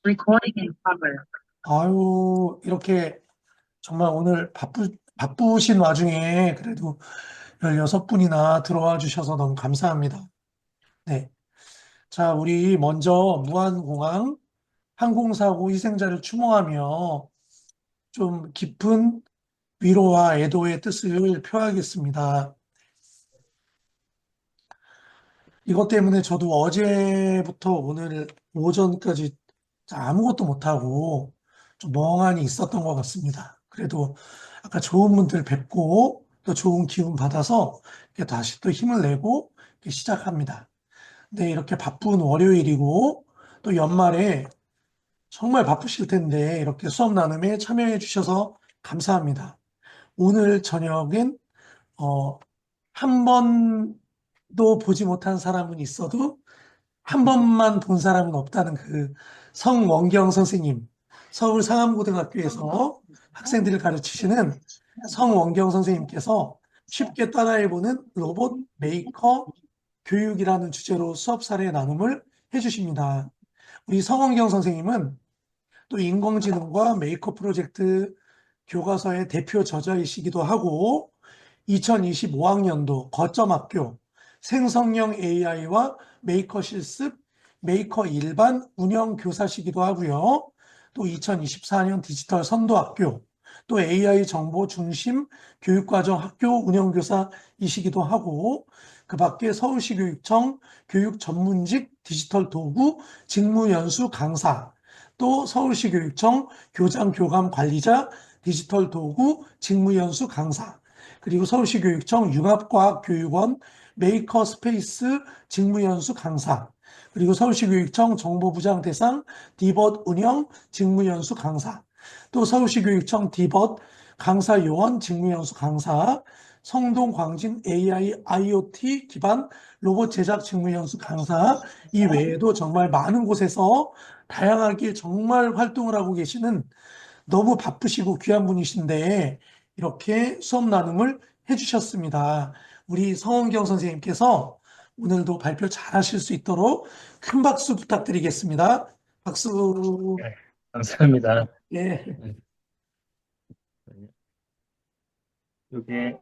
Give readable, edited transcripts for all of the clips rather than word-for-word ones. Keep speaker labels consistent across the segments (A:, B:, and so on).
A: Recording in progress.
B: 아유, 이렇게 정말 오늘 바쁘신 와중에 그래도 16분이나 들어와 주셔서 너무 감사합니다. 네. 자, 우리 먼저 무한공항 항공사고 희생자를 추모하며 좀 깊은 위로와 애도의 뜻을 표하겠습니다. 이것 때문에 저도 어제부터 오늘 오전까지 아무것도 못하고 좀 멍하니 있었던 것 같습니다. 그래도 아까 좋은 분들 뵙고 또 좋은 기운 받아서 이렇게 다시 또 힘을 내고 이렇게 시작합니다. 네, 이렇게 바쁜 월요일이고 또 연말에 정말 바쁘실 텐데 이렇게 수업 나눔에 참여해 주셔서 감사합니다. 오늘 저녁엔 어, 한 번도 보지 못한 사람은 있어도 한 번만 본 사람은 없다는 그 성원경 선생님, 서울 상암고등학교에서 학생들을 가르치시는 성원경 선생님께서 쉽게 따라해보는 로봇 메이커 교육이라는 주제로 수업 사례 나눔을 해주십니다. 우리 성원경 선생님은 또 인공지능과 메이커 프로젝트 교과서의 대표 저자이시기도 하고 2025학년도 거점 학교 생성형 AI와 메이커 실습, 메이커 일반 운영 교사시기도 하고요. 또 2024년 디지털 선도학교, 또 AI 정보 중심 교육과정 학교 운영교사이시기도 하고, 그 밖에 서울시 교육청 교육 전문직 디지털 도구 직무연수 강사, 또 서울시 교육청 교장 교감 관리자 디지털 도구 직무연수 강사, 그리고 서울시 교육청 융합과학교육원 메이커 스페이스 직무연수 강사, 그리고 서울시 교육청 정보부장 대상 디벗 운영 직무연수 강사, 또 서울시 교육청 디벗 강사 요원 직무연수 강사, 성동 광진 AI IoT 기반 로봇 제작 직무연수 강사, 이 외에도 정말 많은 곳에서 다양하게 정말 활동을 하고 계시는 너무 바쁘시고 귀한 분이신데 이렇게 수업 나눔을 해주셨습니다. 우리 성원경 선생님께서 오늘도 발표 잘 하실 수 있도록 큰 박수 부탁드리겠습니다. 박수.
A: 네, 감사합니다.
B: 예.
A: 이게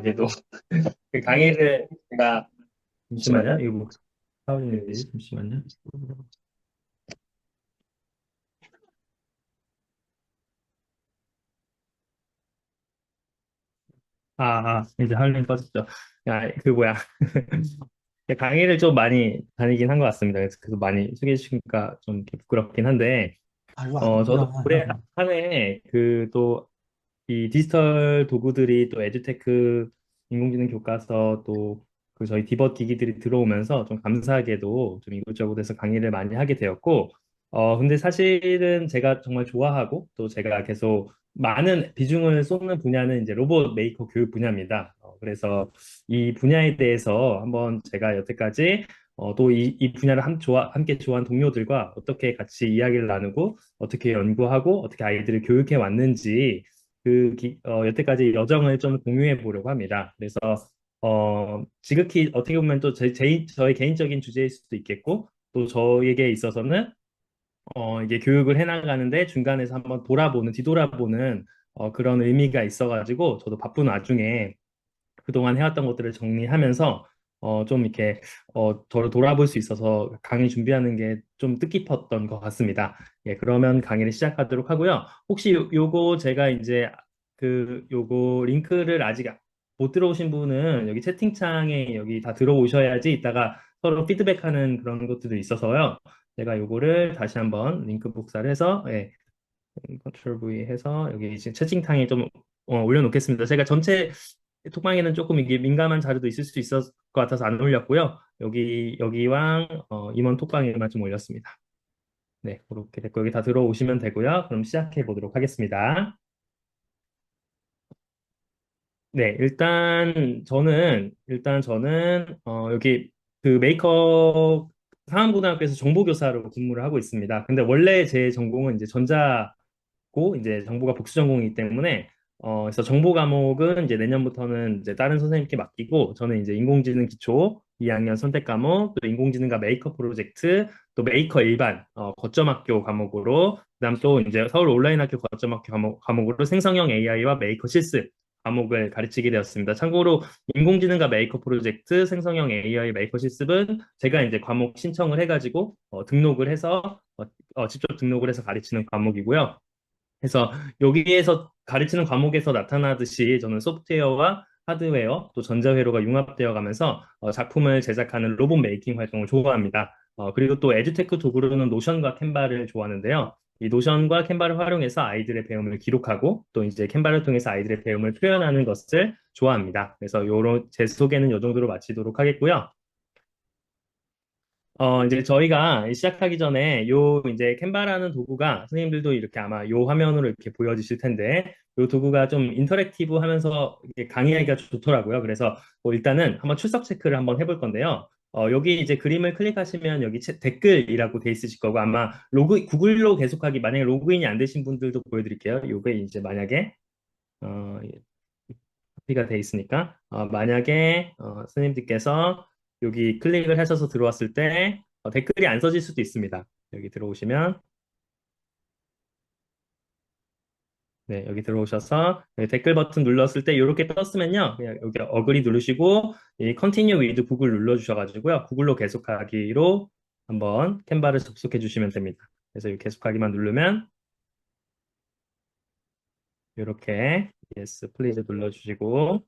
A: 이제 또 그 강의를 제가 잠시만요. 이거 뭐 사원님인데 잠시만요. 이제 하울링 꺼졌죠. 야, 그 뭐야. 강의를 좀 많이 다니긴 한 것 같습니다. 그래서 많이 소개해 주시니까 좀 이렇게 부끄럽긴 한데,
B: 아유, 아닙니다.
A: 저도 올해 한 해 그 또 이 디지털 도구들이 또 에듀테크 인공지능 교과서 또 그 저희 디벗 기기들이 들어오면서 좀 감사하게도 좀 이곳저곳에서 강의를 많이 하게 되었고 근데 사실은 제가 정말 좋아하고 또 제가 계속 많은 비중을 쏟는 분야는 이제 로봇 메이커 교육 분야입니다. 그래서 이 분야에 대해서 한번 제가 여태까지 또 이 분야를 함께 좋아하는 동료들과 어떻게 같이 이야기를 나누고 어떻게 연구하고 어떻게 아이들을 교육해 왔는지 여태까지 여정을 좀 공유해 보려고 합니다. 그래서 지극히 어떻게 보면 또 저의 개인적인 주제일 수도 있겠고 또 저에게 있어서는 이게 교육을 해나가는데 중간에서 한번 뒤돌아보는 그런 의미가 있어가지고 저도 바쁜 와중에 그동안 해왔던 것들을 정리하면서 좀 이렇게 저를 돌아볼 수 있어서 강의 준비하는 게 좀 뜻깊었던 것 같습니다. 예, 그러면 강의를 시작하도록 하고요. 혹시 요거 제가 이제 요거 링크를 아직 못 들어오신 분은 여기 채팅창에 여기 다 들어오셔야지 이따가 서로 피드백하는 그런 것들도 있어서요. 제가 요거를 다시 한번 링크 복사를 해서 예, 컨트롤 V 해서 여기 지금 채팅창에 좀 올려놓겠습니다. 제가 전체 톡방에는 조금 이게 민감한 자료도 있을 수 있을 것 같아서 안 올렸고요. 여기랑 임원 톡방에만 좀 올렸습니다. 네, 그렇게 됐고 여기 다 들어오시면 되고요. 그럼 시작해 보도록 하겠습니다. 네, 일단 저는 여기 그 메이커 상암고등학교에서 정보교사로 근무를 하고 있습니다. 근데 원래 제 전공은 이제 전자고 이제 정보가 복수 전공이기 때문에 그래서 정보 과목은 이제 내년부터는 이제 다른 선생님께 맡기고, 저는 이제 인공지능 기초 2학년 선택 과목, 또 인공지능과 메이커 프로젝트, 또 메이커 일반, 거점 학교 과목으로, 그다음 또 이제 서울 온라인 학교 거점 학교 과목으로 생성형 AI와 메이커 실습 과목을 가르치게 되었습니다. 참고로 인공지능과 메이커 프로젝트, 생성형 AI 메이커 실습은 제가 이제 과목 신청을 해가지고 등록을 해서 직접 등록을 해서 가르치는 과목이고요. 그래서 여기에서 가르치는 과목에서 나타나듯이 저는 소프트웨어와 하드웨어 또 전자회로가 융합되어 가면서 작품을 제작하는 로봇 메이킹 활동을 좋아합니다. 그리고 또 에듀테크 도구로는 노션과 캔바를 좋아하는데요. 이 노션과 캔바를 활용해서 아이들의 배움을 기록하고 또 이제 캔바를 통해서 아이들의 배움을 표현하는 것을 좋아합니다. 그래서 요런 제 소개는 요 정도로 마치도록 하겠고요. 이제 저희가 시작하기 전에 요 이제 캔바라는 도구가 선생님들도 이렇게 아마 요 화면으로 이렇게 보여주실 텐데 요 도구가 좀 인터랙티브 하면서 이게 강의하기가 좋더라고요. 그래서 뭐 일단은 한번 출석 체크를 한번 해볼 건데요. 여기 이제 그림을 클릭하시면 여기 댓글이라고 돼 있으실 거고 아마 구글로 계속하기 만약에 로그인이 안 되신 분들도 보여드릴게요. 요게 이제 만약에 어, 코피가 돼 있으니까 만약에 선생님들께서 여기 클릭을 하셔서 들어왔을 때 댓글이 안 써질 수도 있습니다. 여기 들어오시면 네, 여기 들어오셔서 여기 댓글 버튼 눌렀을 때 이렇게 떴으면요. 그냥 여기 어그리 누르시고 이 Continue with 구글 눌러주셔가지고요. 구글로 계속하기로 한번 캔바를 접속해 주시면 됩니다. 그래서 이 계속하기만 누르면 이렇게 Yes, please 눌러주시고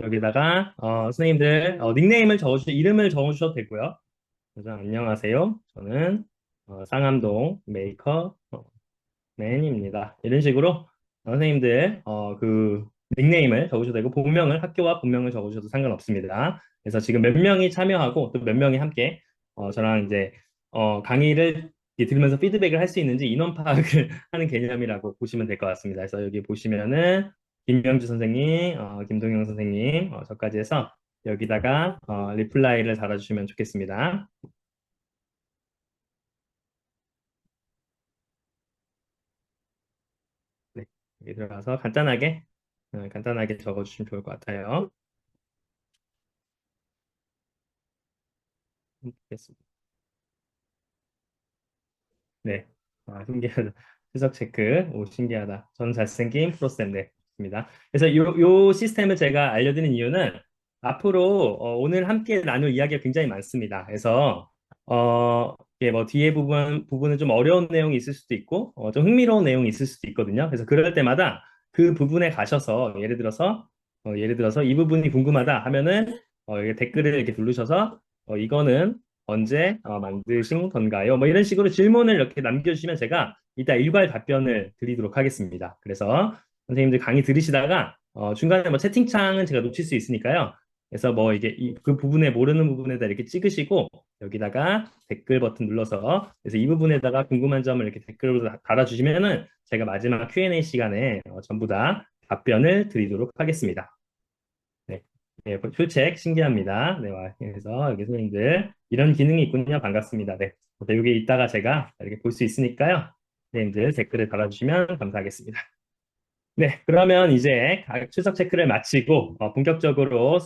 A: 여기다가 선생님들 닉네임을 이름을 적어주셔도 되고요. 그래서 안녕하세요. 저는 상암동 메이커 맨입니다. 이런 식으로 선생님들 그 닉네임을 적으셔도 되고 본명을 학교와 본명을 적으셔도 상관없습니다. 그래서 지금 몇 명이 참여하고 또 몇 명이 함께 저랑 이제 강의를 이렇게 들으면서 피드백을 할 수 있는지 인원 파악을 하는 개념이라고 보시면 될 것 같습니다. 그래서 여기 보시면은 김명주 선생님, 김동영 선생님, 저까지 해서 여기다가 리플라이를 달아주시면 좋겠습니다. 네, 여기 들어가서 간단하게 적어주시면 좋을 것 같아요. 됐습니다. 네, 신기하다. 수석 체크, 오, 신기하다. 전 잘생긴 프로쌤, 네, 좋습니다. 그래서 요 시스템을 제가 알려드리는 이유는 앞으로 오늘 함께 나눌 이야기가 굉장히 많습니다. 그래서 이게 뭐 뒤에 부분은 좀 어려운 내용이 있을 수도 있고 좀 흥미로운 내용이 있을 수도 있거든요. 그래서 그럴 때마다 그 부분에 가셔서 예를 들어서 이 부분이 궁금하다 하면은 여기 댓글을 이렇게 누르셔서 이거는 언제 만드신 건가요? 뭐 이런 식으로 질문을 이렇게 남겨주시면 제가 이따 일괄 답변을 드리도록 하겠습니다. 그래서 선생님들 강의 들으시다가 중간에 뭐 채팅창은 제가 놓칠 수 있으니까요. 그래서 뭐 이게 그 부분에 모르는 부분에다 이렇게 찍으시고 여기다가 댓글 버튼 눌러서 그래서 이 부분에다가 궁금한 점을 이렇게 댓글로 달아주시면은 제가 마지막 Q&A 시간에 전부 다 답변을 드리도록 하겠습니다. 네. 네, 출첵 신기합니다. 네, 그래서 여기 선생님들 이런 기능이 있군요. 반갑습니다. 네. 그래서 여기 이따가 제가 이렇게 볼 수 있으니까요. 선생님들 댓글을 달아주시면 감사하겠습니다. 네, 그러면 이제 각 출석 체크를 마치고 본격적으로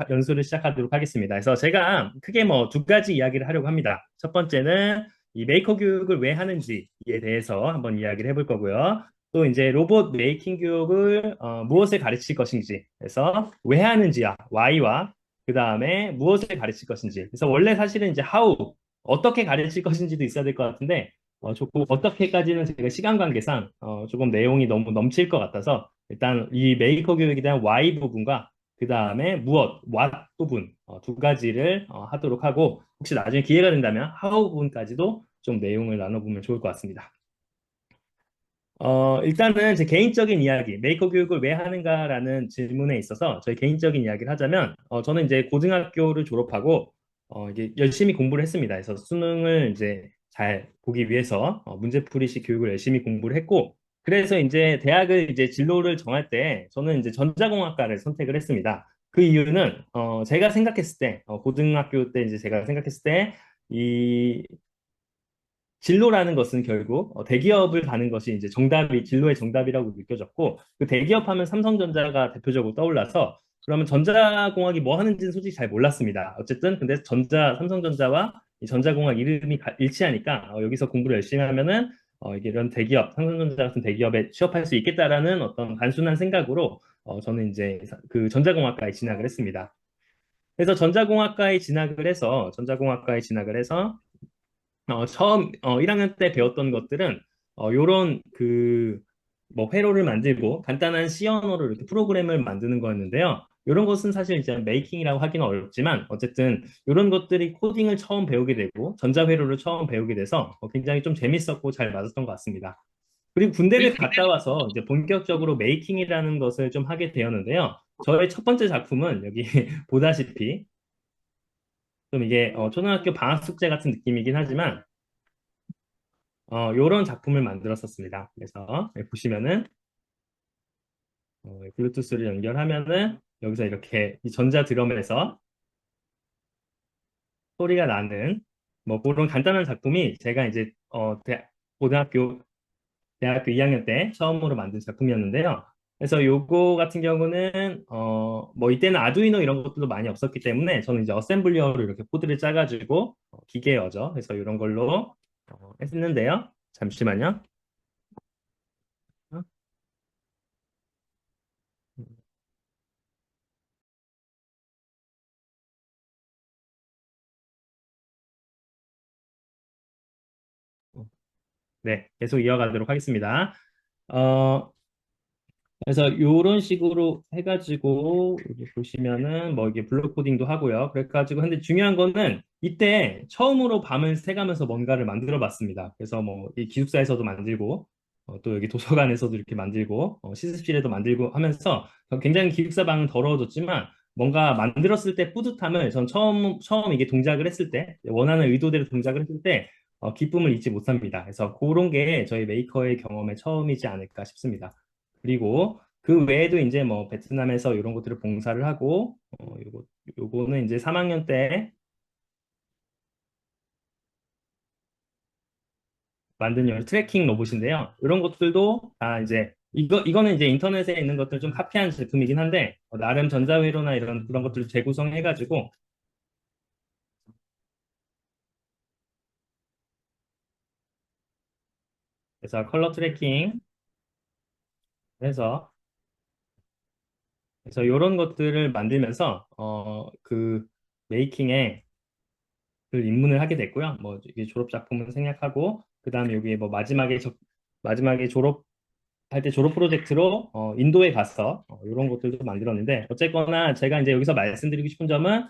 A: 연수를 시작하도록 하겠습니다. 그래서 제가 크게 뭐 두 가지 이야기를 하려고 합니다. 첫 번째는 이 메이커 교육을 왜 하는지에 대해서 한번 이야기를 해볼 거고요. 또 이제 로봇 메이킹 교육을 무엇을 가르칠 것인지, 그래서 왜 하는지야, why와 그 다음에 무엇을 가르칠 것인지. 그래서 원래 사실은 이제 how, 어떻게 가르칠 것인지도 있어야 될 것 같은데 조금 어떻게까지는 제가 시간 관계상 조금 내용이 너무 넘칠 것 같아서 일단 이 메이커 교육에 대한 why 부분과 그 다음에 what 부분 두 가지를 하도록 하고 혹시 나중에 기회가 된다면 how 부분까지도 좀 내용을 나눠보면 좋을 것 같습니다. 일단은 제 개인적인 이야기, 메이커 교육을 왜 하는가라는 질문에 있어서 저희 개인적인 이야기를 하자면, 저는 이제 고등학교를 졸업하고, 이게 열심히 공부를 했습니다. 그래서 수능을 이제 잘 보기 위해서, 문제풀이식 교육을 열심히 공부를 했고, 그래서 이제 대학을 이제 진로를 정할 때, 저는 이제 전자공학과를 선택을 했습니다. 그 이유는, 제가 생각했을 때, 고등학교 때 이제 제가 생각했을 때, 이 진로라는 것은 결국 대기업을 가는 것이 이제 정답이, 진로의 정답이라고 느껴졌고, 그 대기업 하면 삼성전자가 대표적으로 떠올라서, 그러면 전자공학이 뭐 하는지는 솔직히 잘 몰랐습니다. 어쨌든, 근데 삼성전자와 이 전자공학 이름이 일치하니까, 여기서 공부를 열심히 하면은, 이게 이런 대기업, 삼성전자 같은 대기업에 취업할 수 있겠다라는 어떤 단순한 생각으로, 저는 이제 그 전자공학과에 진학을 했습니다. 그래서 전자공학과에 진학을 해서, 처음 1학년 때 배웠던 것들은 요런 뭐 회로를 만들고 간단한 C 언어로 이렇게 프로그램을 만드는 거였는데요. 이런 것은 사실 이제 메이킹이라고 하기는 어렵지만 어쨌든 이런 것들이 코딩을 처음 배우게 되고 전자회로를 처음 배우게 돼서 굉장히 좀 재밌었고 잘 맞았던 것 같습니다. 그리고 군대를 갔다 와서 이제 본격적으로 메이킹이라는 것을 좀 하게 되었는데요. 저의 첫 번째 작품은 여기 보다시피 좀 이게 초등학교 방학 숙제 같은 느낌이긴 하지만 요런 작품을 만들었었습니다. 그래서 여기 보시면은 블루투스를 연결하면은 여기서 이렇게 이 전자 드럼에서 소리가 나는 뭐 그런 간단한 작품이 제가 이제 고등학교 대학교 2학년 때 처음으로 만든 작품이었는데요. 그래서 요거 같은 경우는 뭐 이때는 아두이노 이런 것들도 많이 없었기 때문에 저는 이제 어셈블리어로 이렇게 코드를 짜가지고 기계어죠. 그래서 이런 걸로 했는데요. 잠시만요. 어? 네, 계속 이어가도록 하겠습니다. 어, 그래서 이런 식으로 해가지고 여기 보시면은 뭐 이게 블록 코딩도 하고요. 그래가지고 근데 중요한 거는 이때 처음으로 밤을 새가면서 뭔가를 만들어 봤습니다. 그래서 뭐 이 기숙사에서도 만들고 또 여기 도서관에서도 이렇게 만들고 실습실에도 만들고 하면서 굉장히 기숙사 방은 더러워졌지만 뭔가 만들었을 때 뿌듯함을 전 처음 이게 동작을 했을 때 원하는 의도대로 동작을 했을 때 기쁨을 잊지 못합니다. 그래서 그런 게 저희 메이커의 경험의 처음이지 않을까 싶습니다. 그리고 그 외에도 이제 뭐 베트남에서 이런 것들을 봉사를 하고 요거는 이제 3학년 때 만든 트래킹 로봇인데요. 이런 것들도 다 이제 이거는 이제 인터넷에 있는 것들 좀 카피한 제품이긴 한데 나름 전자회로나 이런 그런 것들을 재구성해 가지고 그래서 컬러 트래킹 해서 그래서 이런 것들을 만들면서 그 메이킹에 그 입문을 하게 됐고요. 뭐 이게 졸업 작품은 생략하고 그다음에 여기 뭐 마지막에 할 때 졸업 프로젝트로 인도에 가서 이런 것들도 만들었는데 어쨌거나 제가 이제 여기서 말씀드리고 싶은 점은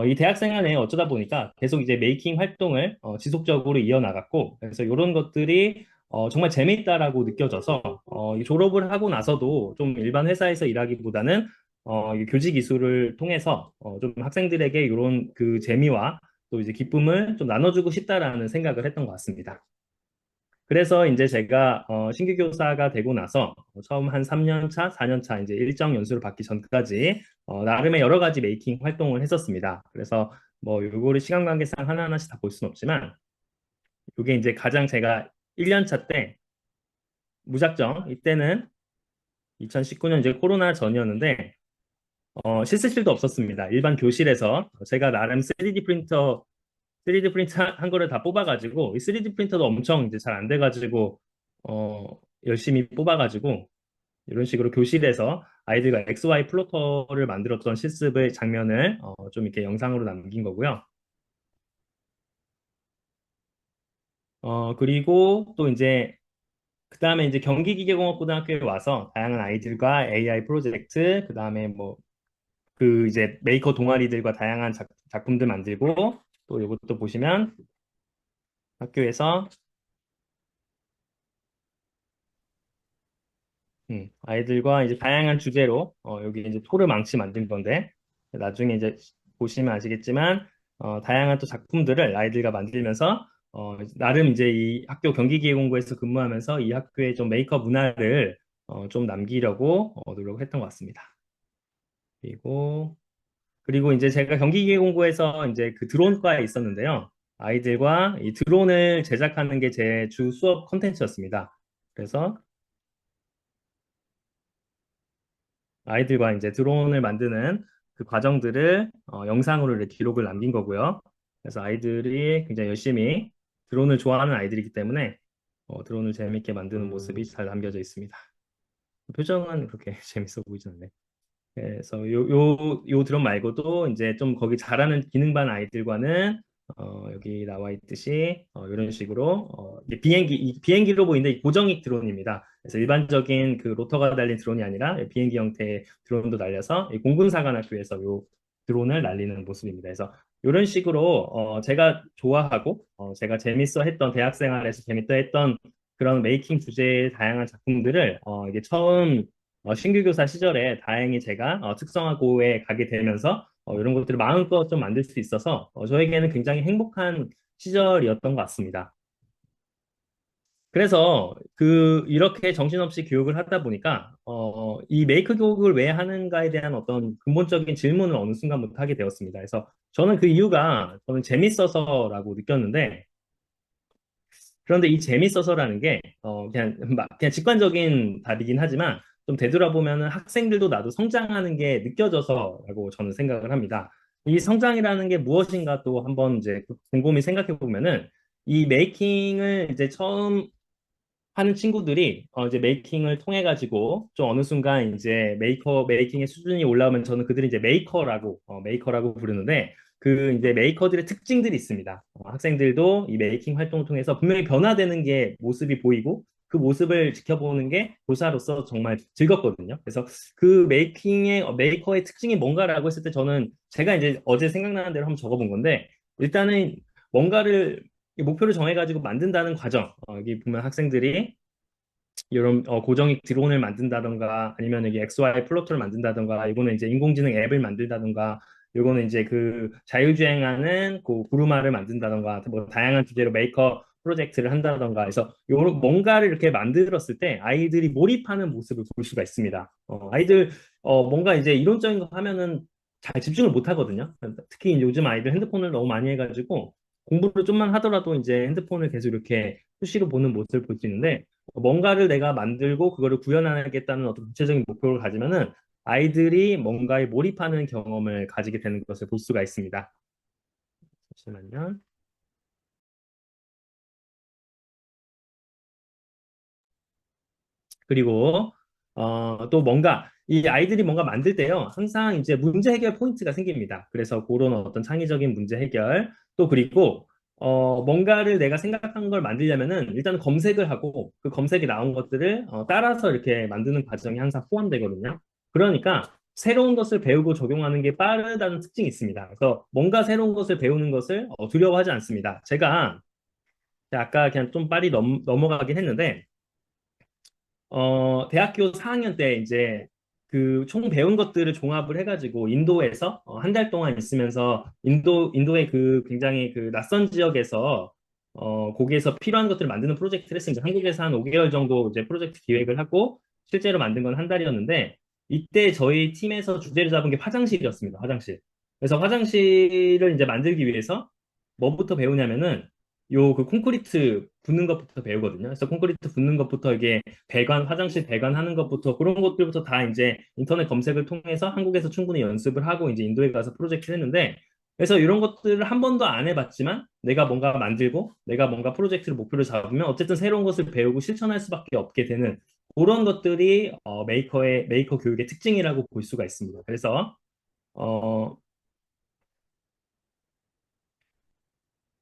A: 이 대학생활 내에 어쩌다 보니까 계속 이제 메이킹 활동을 지속적으로 이어나갔고 그래서 이런 것들이 정말 재미있다라고 느껴져서 이 졸업을 하고 나서도 좀 일반 회사에서 일하기보다는 이 교직 이수를 통해서 좀 학생들에게 이런 그 재미와 또 이제 기쁨을 좀 나눠주고 싶다라는 생각을 했던 것 같습니다. 그래서 이제 제가 신규 교사가 되고 나서 처음 한 3년 차, 4년 차 이제 일정 연수를 받기 전까지 나름의 여러 가지 메이킹 활동을 했었습니다. 그래서 뭐 요거를 시간 관계상 하나하나씩 다 볼 수는 없지만 이게 이제 가장 제가 1년 차 때 무작정 이때는 2019년 이제 코로나 전이었는데 실습실도 없었습니다. 일반 교실에서 제가 나름 3D 프린터 한 거를 다 뽑아가지고, 이 3D 프린터도 엄청 이제 잘 안 돼가지고, 어, 열심히 뽑아가지고, 이런 식으로 교실에서 아이들과 XY 플로터를 만들었던 실습의 장면을 좀 이렇게 영상으로 남긴 거고요. 그리고 또 이제, 그 다음에 이제 경기기계공학고등학교에 와서 다양한 아이들과 AI 프로젝트, 그 다음에 뭐, 그 이제 메이커 동아리들과 다양한 작품들 만들고, 또 이것도 보시면 학교에서 아이들과 이제 다양한 주제로 여기 이제 토르 망치 만든 건데 나중에 이제 보시면 아시겠지만 다양한 또 작품들을 아이들과 만들면서 나름 이제 이 학교 경기기계공고에서 근무하면서 이 학교의 좀 메이크업 문화를 좀 남기려고 노력했던 것 같습니다. 그리고 이제 제가 경기기계공고에서 이제 그 드론과에 있었는데요. 아이들과 이 드론을 제작하는 게 제 주 수업 컨텐츠였습니다. 그래서 아이들과 이제 드론을 만드는 그 과정들을 영상으로 이렇게 기록을 남긴 거고요. 그래서 아이들이 굉장히 열심히 드론을 좋아하는 아이들이기 때문에 드론을 재밌게 만드는 모습이 잘 남겨져 있습니다. 표정은 그렇게 재밌어 보이진 않네. 그래서 요 드럼 말고도 이제 좀 거기 잘하는 기능반 아이들과는 여기 나와 있듯이 이런 식으로 이게 이 비행기로 보이는데 이 고정익 드론입니다. 그래서 일반적인 그 로터가 달린 드론이 아니라 비행기 형태의 드론도 날려서 이 공군사관학교에서 요 드론을 날리는 모습입니다. 그래서 이런 식으로 제가 좋아하고 제가 재밌어 했던 대학 생활에서 재밌다 했던 그런 메이킹 주제의 다양한 작품들을 이게 처음 신규 교사 시절에 다행히 제가 특성화고에 가게 되면서 이런 것들을 마음껏 좀 만들 수 있어서 저에게는 굉장히 행복한 시절이었던 것 같습니다. 그래서 이렇게 정신없이 교육을 하다 보니까 이 메이크 교육을 왜 하는가에 대한 어떤 근본적인 질문을 어느 순간부터 하게 되었습니다. 그래서 저는 그 이유가 저는 재밌어서라고 느꼈는데 그런데 이 재밌어서라는 게 그냥 그냥 직관적인 답이긴 하지만 좀 되돌아보면은 학생들도 나도 성장하는 게 느껴져서라고 저는 생각을 합니다. 이 성장이라는 게 무엇인가 또 한번 이제 곰곰이 생각해 보면은 이 메이킹을 이제 처음 하는 친구들이 이제 메이킹을 통해 가지고 좀 어느 순간 이제 메이킹의 수준이 올라오면 저는 그들이 이제 메이커라고 부르는데 그 이제 메이커들의 특징들이 있습니다. 학생들도 이 메이킹 활동을 통해서 분명히 변화되는 게 모습이 보이고 그 모습을 지켜보는 게 교사로서 정말 즐겁거든요. 그래서 그 메이커의 특징이 뭔가라고 했을 때 저는 제가 이제 어제 생각나는 대로 한번 적어본 건데 일단은 뭔가를 이 목표를 정해가지고 만든다는 과정. 여기 보면 학생들이 이런 고정익 드론을 만든다던가 아니면 여기 XY 플로터를 만든다던가 이거는 이제 인공지능 앱을 만든다던가 이거는 이제 그 자율주행하는 그 구루마를 만든다던가 뭐 다양한 주제로 메이커 프로젝트를 한다던가 해서 요런 뭔가를 이렇게 만들었을 때 아이들이 몰입하는 모습을 볼 수가 있습니다. 아이들 뭔가 이제 이론적인 거 하면은 잘 집중을 못 하거든요. 특히 요즘 아이들 핸드폰을 너무 많이 해가지고 공부를 좀만 하더라도 이제 핸드폰을 계속 이렇게 수시로 보는 모습을 볼 수 있는데 뭔가를 내가 만들고 그거를 구현하겠다는 어떤 구체적인 목표를 가지면은 아이들이 뭔가에 몰입하는 경험을 가지게 되는 것을 볼 수가 있습니다. 잠시만요. 그리고 또 뭔가 이 아이들이 뭔가 만들 때요 항상 이제 문제 해결 포인트가 생깁니다. 그래서 그런 어떤 창의적인 문제 해결 또 그리고 뭔가를 내가 생각한 걸 만들려면은 일단 검색을 하고 그 검색이 나온 것들을 따라서 이렇게 만드는 과정이 항상 포함되거든요. 그러니까 새로운 것을 배우고 적용하는 게 빠르다는 특징이 있습니다. 그래서 뭔가 새로운 것을 배우는 것을 두려워하지 않습니다. 제가 아까 그냥 좀 빨리 넘어가긴 했는데 대학교 4학년 때 이제 그 총 배운 것들을 종합을 해가지고 인도에서 한 달 동안 있으면서 인도의 그 굉장히 그 낯선 지역에서 거기에서 필요한 것들을 만드는 프로젝트를 했습니다. 한국에서 한 5개월 정도 이제 프로젝트 기획을 하고 실제로 만든 건 한 달이었는데 이때 저희 팀에서 주제를 잡은 게 화장실이었습니다. 화장실. 그래서 화장실을 이제 만들기 위해서 뭐부터 배우냐면은 요 그 콘크리트 붓는 것부터 배우거든요. 그래서 콘크리트 붓는 것부터 이게 화장실 배관하는 것부터 그런 것들부터 다 이제 인터넷 검색을 통해서 한국에서 충분히 연습을 하고 이제 인도에 가서 프로젝트를 했는데 그래서 이런 것들을 한 번도 안 해봤지만 내가 뭔가 만들고 내가 뭔가 프로젝트를 목표를 잡으면 어쨌든 새로운 것을 배우고 실천할 수밖에 없게 되는 그런 것들이 메이커 교육의 특징이라고 볼 수가 있습니다. 그래서 어,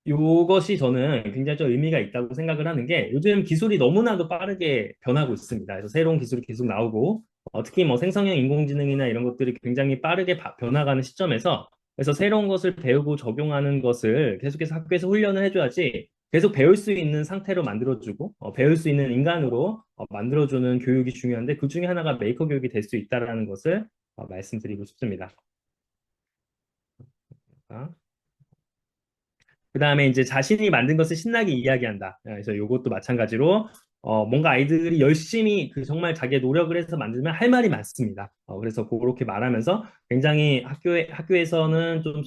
A: 요것이 저는 굉장히 좀 의미가 있다고 생각을 하는 게 요즘 기술이 너무나도 빠르게 변하고 있습니다. 그래서 새로운 기술이 계속 나오고 특히 뭐 생성형 인공지능이나 이런 것들이 굉장히 빠르게 변화가는 시점에서 그래서 새로운 것을 배우고 적용하는 것을 계속해서 학교에서 훈련을 해줘야지 계속 배울 수 있는 상태로 만들어주고 배울 수 있는 인간으로 만들어주는 교육이 중요한데 그 중에 하나가 메이커 교육이 될 수 있다라는 것을 말씀드리고 싶습니다. 그 다음에 이제 자신이 만든 것을 신나게 이야기한다. 그래서 이것도 마찬가지로 뭔가 아이들이 열심히 그 정말 자기의 노력을 해서 만들면 할 말이 많습니다. 그래서 그렇게 말하면서 굉장히 학교에서는 좀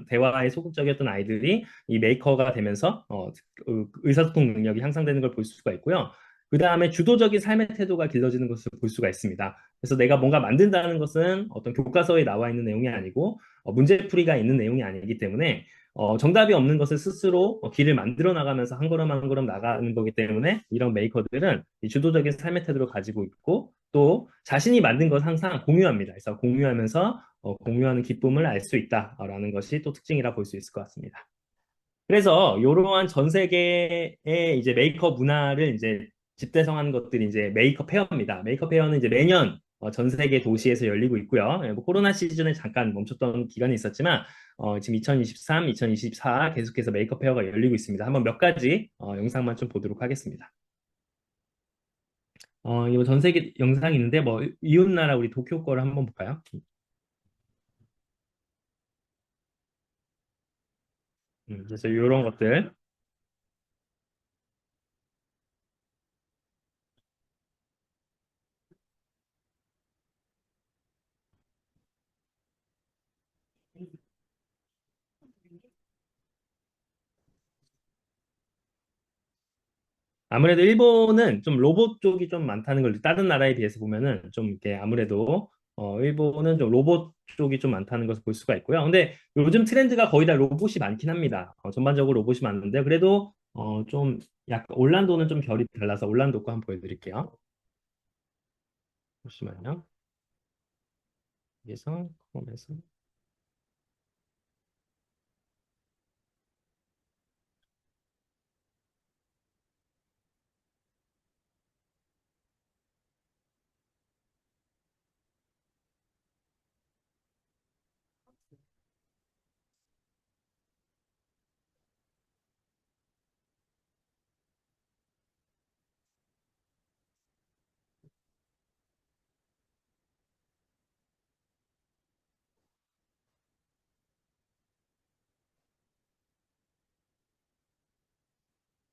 A: 대화에 소극적이었던 아이들이 이 메이커가 되면서 의사소통 능력이 향상되는 걸 볼 수가 있고요. 그 다음에 주도적인 삶의 태도가 길러지는 것을 볼 수가 있습니다. 그래서 내가 뭔가 만든다는 것은 어떤 교과서에 나와 있는 내용이 아니고 문제풀이가 있는 내용이 아니기 때문에 정답이 없는 것을 스스로 길을 만들어 나가면서 한 걸음 한 걸음 나가는 거기 때문에 이런 메이커들은 이 주도적인 삶의 태도를 가지고 있고 또 자신이 만든 것 항상 공유합니다. 그래서 공유하면서 공유하는 기쁨을 알 수 있다라는 것이 또 특징이라 볼 수 있을 것 같습니다. 그래서 이러한 전 세계의 이제 메이커 문화를 이제 집대성하는 것들이 이제 메이커 페어입니다. 메이커 페어는 이제 매년 전 세계 도시에서 열리고 있고요. 뭐 코로나 시즌에 잠깐 멈췄던 기간이 있었지만 지금 2023, 2024 계속해서 메이커 페어가 열리고 있습니다. 한번 몇 가지 영상만 좀 보도록 하겠습니다. 이거 전 세계 영상이 있는데 뭐 이웃나라 우리 도쿄 거를 한번 볼까요? 그래서 이런 것들. 아무래도 일본은 좀 로봇 쪽이 좀 많다는 걸 다른 나라에 비해서 보면은 좀 이렇게 아무래도 일본은 좀 로봇 쪽이 좀 많다는 것을 볼 수가 있고요. 근데 요즘 트렌드가 거의 다 로봇이 많긴 합니다. 전반적으로 로봇이 많은데 그래도 좀 약간 올란도는 좀 결이 달라서 올란도 거 한번 보여드릴게요. 잠시만요. 여기서 홈에서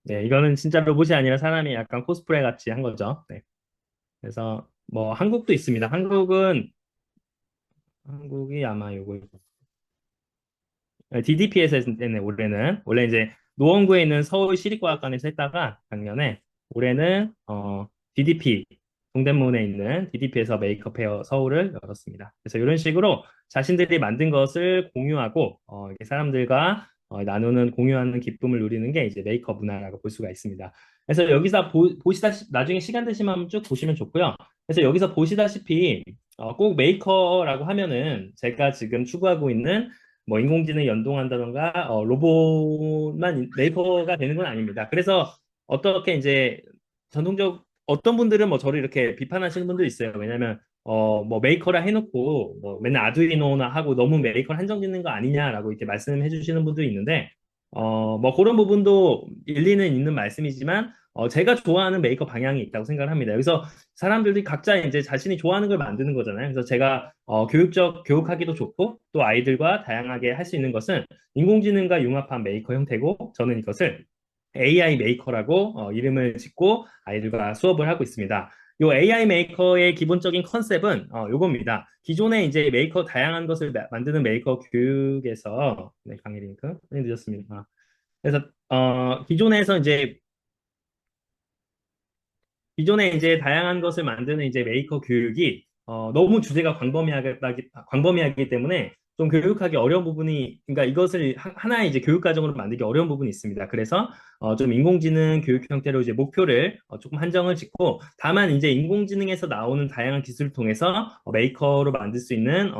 A: 네, 이거는 진짜 로봇이 아니라 사람이 약간 코스프레 같이 한 거죠. 네. 그래서 뭐 한국도 있습니다. 한국이 아마 요거 DDP에서 했네, 올해는. 원래 이제 노원구에 있는 서울시립과학관에서 했다가 작년에 올해는 DDP, 동대문에 있는 DDP에서 메이크업 페어 서울을 열었습니다. 그래서 이런 식으로 자신들이 만든 것을 공유하고 이렇게 사람들과 나누는 공유하는 기쁨을 누리는 게 이제 메이크업 문화라고 볼 수가 있습니다. 그래서 여기서 보시다시피 나중에 시간 되시면 한번 쭉 보시면 좋고요. 그래서 여기서 보시다시피 꼭 메이커라고 하면은 제가 지금 추구하고 있는 뭐 인공지능 연동한다던가 로봇만 메이커가 되는 건 아닙니다. 그래서 어떻게 이제 어떤 분들은 뭐 저를 이렇게 비판하시는 분도 있어요. 왜냐면 뭐 메이커라 해놓고 뭐 맨날 아두이노나 하고 너무 메이커를 한정 짓는 거 아니냐라고 이렇게 말씀해 주시는 분도 있는데 뭐 그런 부분도 일리는 있는 말씀이지만 제가 좋아하는 메이커 방향이 있다고 생각을 합니다. 여기서 사람들이 각자 이제 자신이 좋아하는 걸 만드는 거잖아요. 그래서 제가 교육하기도 좋고 또 아이들과 다양하게 할 수 있는 것은 인공지능과 융합한 메이커 형태고 저는 이것을 AI 메이커라고 이름을 짓고 아이들과 수업을 하고 있습니다. 요 AI 메이커의 기본적인 컨셉은 요겁니다. 기존에 이제 메이커 다양한 것을 만드는 메이커 교육에서 네, 강의 링크 늦었습니다. 그래서 기존에 이제 다양한 것을 만드는 이제 메이커 교육이 너무 주제가 광범위하기 때문에 좀 교육하기 어려운 부분이, 그러니까 이것을 하나의 이제 교육 과정으로 만들기 어려운 부분이 있습니다. 그래서 좀 인공지능 교육 형태로 이제 목표를 조금 한정을 짓고, 다만 이제 인공지능에서 나오는 다양한 기술을 통해서 메이커로 만들 수 있는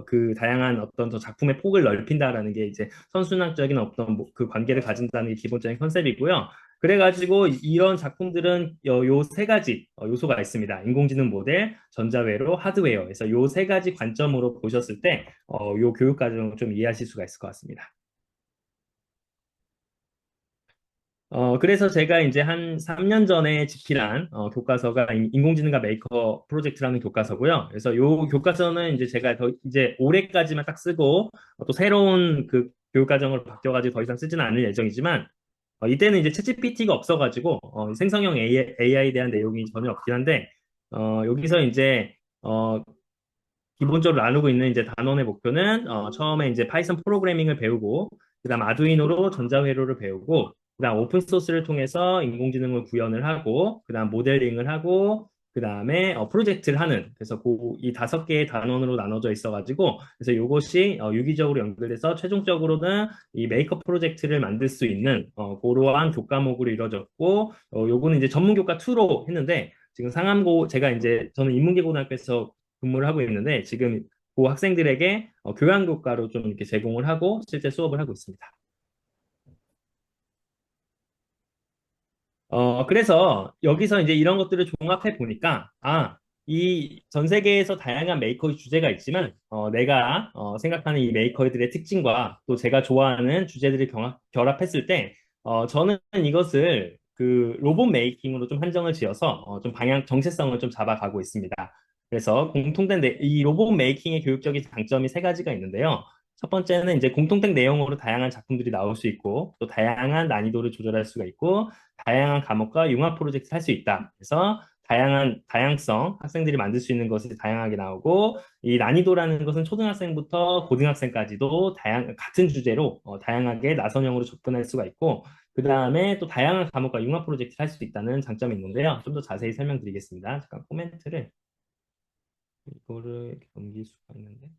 A: 그 다양한 어떤 더 작품의 폭을 넓힌다라는 게 이제 선순환적인 어떤 그 관계를 가진다는 게 기본적인 컨셉이고요. 그래가지고 이런 작품들은 요 세 가지 요소가 있습니다. 인공지능 모델, 전자회로, 하드웨어. 그래서 요 세 가지 관점으로 보셨을 때, 요 교육 과정을 좀 이해하실 수가 있을 것 같습니다. 그래서 제가 이제 한 3년 전에 집필한 교과서가 인공지능과 메이커 프로젝트라는 교과서고요. 그래서 요 교과서는 이제 제가 이제 올해까지만 딱 쓰고 또 새로운 그 교육 과정으로 바뀌어가지고 더 이상 쓰지는 않을 예정이지만 이때는 이제 챗GPT가 없어가지고 생성형 AI에 대한 내용이 전혀 없긴 한데 여기서 이제 기본적으로 나누고 있는 이제 단원의 목표는 처음에 이제 파이썬 프로그래밍을 배우고 그다음 아두이노로 전자회로를 배우고 그다음 오픈 소스를 통해서 인공지능을 구현을 하고 그다음 모델링을 하고 그다음에 프로젝트를 하는 그래서 이 5개의 단원으로 나눠져 있어가지고 그래서 이것이 유기적으로 연결돼서 최종적으로는 이 메이커 프로젝트를 만들 수 있는 그러한 교과목으로 이루어졌고 요거는 이제 전문 교과 2로 했는데 지금 상암고 제가 이제 저는 인문계고등학교에서 근무를 하고 있는데 지금 그 학생들에게 교양교과로 좀 이렇게 제공을 하고 실제 수업을 하고 있습니다. 그래서 여기서 이제 이런 것들을 종합해 보니까, 이 전 세계에서 다양한 메이커의 주제가 있지만, 내가 생각하는 이 메이커들의 특징과 또 제가 좋아하는 주제들을 결합했을 때, 저는 이것을 그 로봇 메이킹으로 좀 한정을 지어서 좀 정체성을 좀 잡아가고 있습니다. 그래서 이 로봇 메이킹의 교육적인 장점이 3가지가 있는데요. 첫 번째는 이제 공통된 내용으로 다양한 작품들이 나올 수 있고, 또 다양한 난이도를 조절할 수가 있고, 다양한 과목과 융합 프로젝트를 할 수 있다. 그래서 다양성, 학생들이 만들 수 있는 것이 다양하게 나오고, 이 난이도라는 것은 초등학생부터 고등학생까지도 같은 주제로 다양하게 나선형으로 접근할 수가 있고, 그 다음에 또 다양한 과목과 융합 프로젝트를 할 수 있다는 장점이 있는데요. 좀 더 자세히 설명드리겠습니다. 잠깐 코멘트를, 이거를 이렇게 넘길 수가 있는데,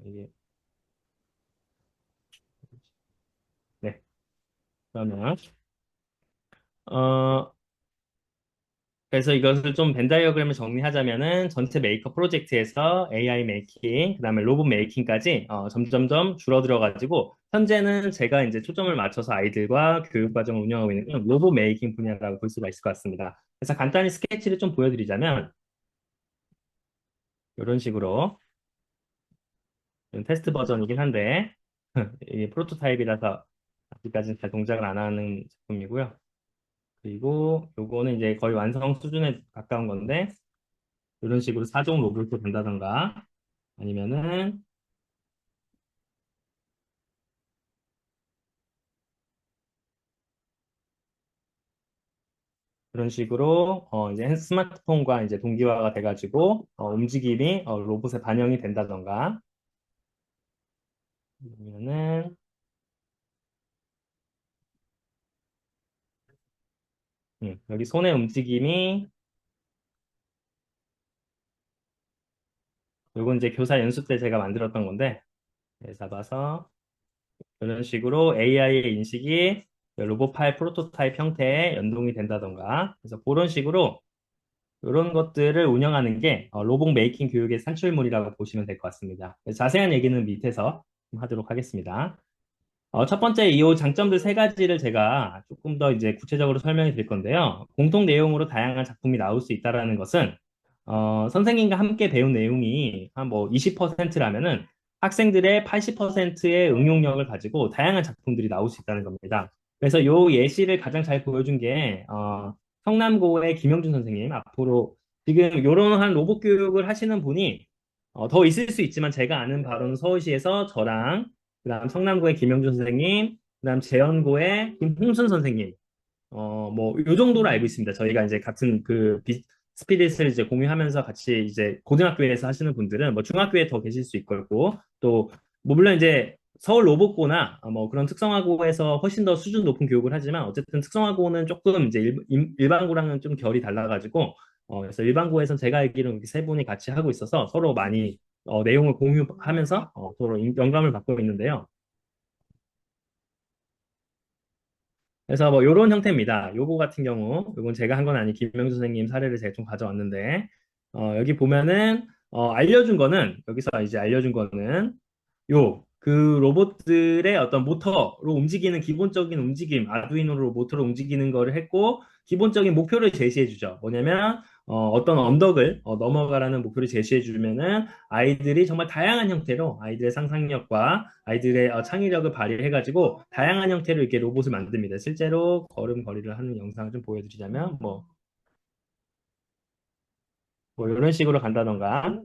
A: 이게, 네. 그러면, 어, 그래서 이것을 좀 벤 다이어그램을 정리하자면은 전체 메이커 프로젝트에서 AI 메이킹, 그다음에 로봇 메이킹까지 점점점 줄어들어가지고 현재는 제가 이제 초점을 맞춰서 아이들과 교육 과정을 운영하고 있는 건 로봇 메이킹 분야라고 볼 수가 있을 것 같습니다. 그래서 간단히 스케치를 좀 보여드리자면 이런 식으로 이건 테스트 버전이긴 한데 이게 프로토타입이라서 아직까지는 잘 동작을 안 하는 제품이고요. 그리고 요거는 이제 거의 완성 수준에 가까운 건데 이런 식으로 4종 로봇을 된다던가 아니면은 그런 식으로 이제 스마트폰과 이제 동기화가 돼가지고 움직임이 로봇에 반영이 된다던가 아니면은 여기 손의 움직임이 요건 이제 교사 연습 때 제가 만들었던 건데 잡아서 이런 식으로 AI의 인식이 로봇 파일 프로토타입 형태에 연동이 된다던가 그래서 그런 식으로 이런 것들을 운영하는 게 로봇 메이킹 교육의 산출물이라고 보시면 될 것 같습니다. 자세한 얘기는 밑에서 좀 하도록 하겠습니다. 첫 번째 이 장점들 3가지를 제가 조금 더 이제 구체적으로 설명해 드릴 건데요. 공통 내용으로 다양한 작품이 나올 수 있다라는 것은 선생님과 함께 배운 내용이 한 뭐 20%라면은 학생들의 80%의 응용력을 가지고 다양한 작품들이 나올 수 있다는 겁니다. 그래서 요 예시를 가장 잘 보여준 게 성남고의 김영준 선생님 앞으로 지금 이런 한 로봇 교육을 하시는 분이 더 있을 수 있지만 제가 아는 바로는 서울시에서 저랑 그다음 성남고의 김영준 선생님, 그다음 재연고의 김홍순 선생님, 뭐, 요 정도로 알고 있습니다. 저희가 이제 같은 스피릿을 이제 공유하면서 같이 이제 고등학교에서 하시는 분들은 뭐 중학교에 더 계실 수 있고, 또, 뭐 물론 이제 서울 로봇고나 뭐 그런 특성화고에서 훨씬 더 수준 높은 교육을 하지만 어쨌든 특성화고는 조금 이제 일반고랑은 좀 결이 달라가지고, 그래서 일반고에서는 제가 알기로는 이렇게 3분이 같이 하고 있어서 서로 많이 내용을 공유하면서 서로 영감을 받고 있는데요. 그래서 뭐 요런 형태입니다. 요거 같은 경우, 요건 제가 한 건 아니 김명수 선생님 사례를 제가 좀 가져왔는데, 여기 보면은, 여기서 이제 알려준 거는, 그 로봇들의 어떤 모터로 움직이는 기본적인 움직임, 아두이노로 모터로 움직이는 거를 했고, 기본적인 목표를 제시해 주죠. 뭐냐면, 어떤 언덕을 넘어가라는 목표를 제시해 주면은 아이들이 정말 다양한 형태로 아이들의 상상력과 아이들의 창의력을 발휘해가지고 다양한 형태로 이렇게 로봇을 만듭니다. 실제로 걸음걸이를 하는 영상을 좀 보여드리자면 뭐 이런 식으로 간다던가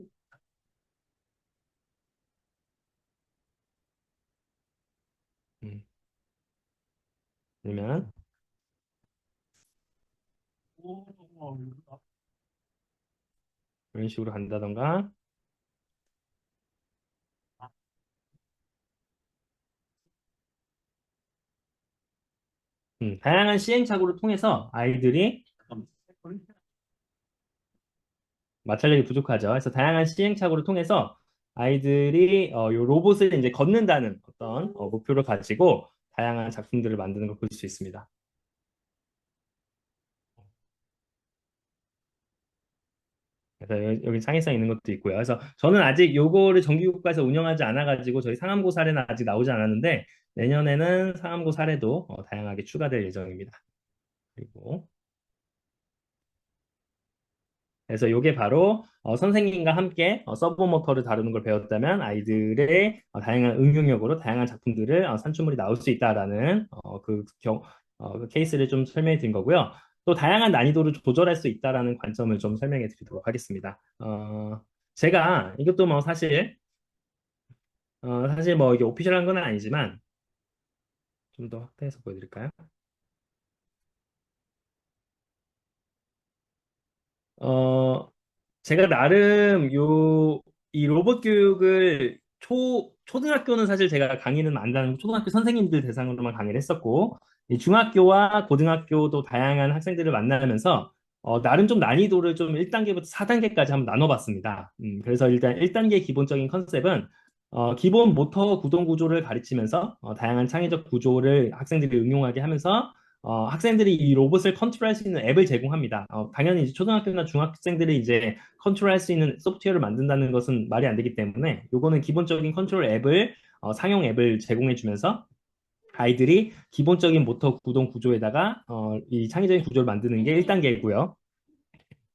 A: 음, 아니면 이런 식으로 간다던가 다양한 시행착오를 통해서 아이들이 마찰력이 부족하죠. 그래서 다양한 시행착오를 통해서 아이들이 요 로봇을 이제 걷는다는 어떤 목표를 가지고 다양한 작품들을 만드는 걸 볼 수 있습니다. 그래서 여기 창의성 있는 것도 있고요. 그래서 저는 아직 요거를 정기국가에서 운영하지 않아가지고 저희 상암고 사례는 아직 나오지 않았는데 내년에는 상암고 사례도 다양하게 추가될 예정입니다. 그리고 그래서 이게 바로 선생님과 함께 서브 모터를 다루는 걸 배웠다면 아이들의 다양한 응용력으로 다양한 작품들을 산출물이 나올 수 있다라는 그 케이스를 좀 설명해 드린 거고요. 또 다양한 난이도를 조절할 수 있다라는 관점을 좀 설명해 드리도록 하겠습니다. 제가 이것도 뭐 사실 뭐 이게 오피셜한 건 아니지만 좀 더 확대해서 보여드릴까요? 어, 제가 나름 이 로봇 교육을 초등학교는 사실 제가 강의는 안 다니고 초등학교 선생님들 대상으로만 강의를 했었고, 이 중학교와 고등학교도 다양한 학생들을 만나면서, 나름 좀 난이도를 좀 1단계부터 4단계까지 한번 나눠봤습니다. 그래서 일단 1단계 기본적인 컨셉은, 기본 모터 구동 구조를 가르치면서, 다양한 창의적 구조를 학생들이 응용하게 하면서, 학생들이 이 로봇을 컨트롤할 수 있는 앱을 제공합니다. 당연히 이제 초등학교나 중학생들이 이제 컨트롤할 수 있는 소프트웨어를 만든다는 것은 말이 안 되기 때문에 요거는 기본적인 컨트롤 앱을 상용 앱을 제공해 주면서 아이들이 기본적인 모터 구동 구조에다가 이 창의적인 구조를 만드는 게 1단계이고요.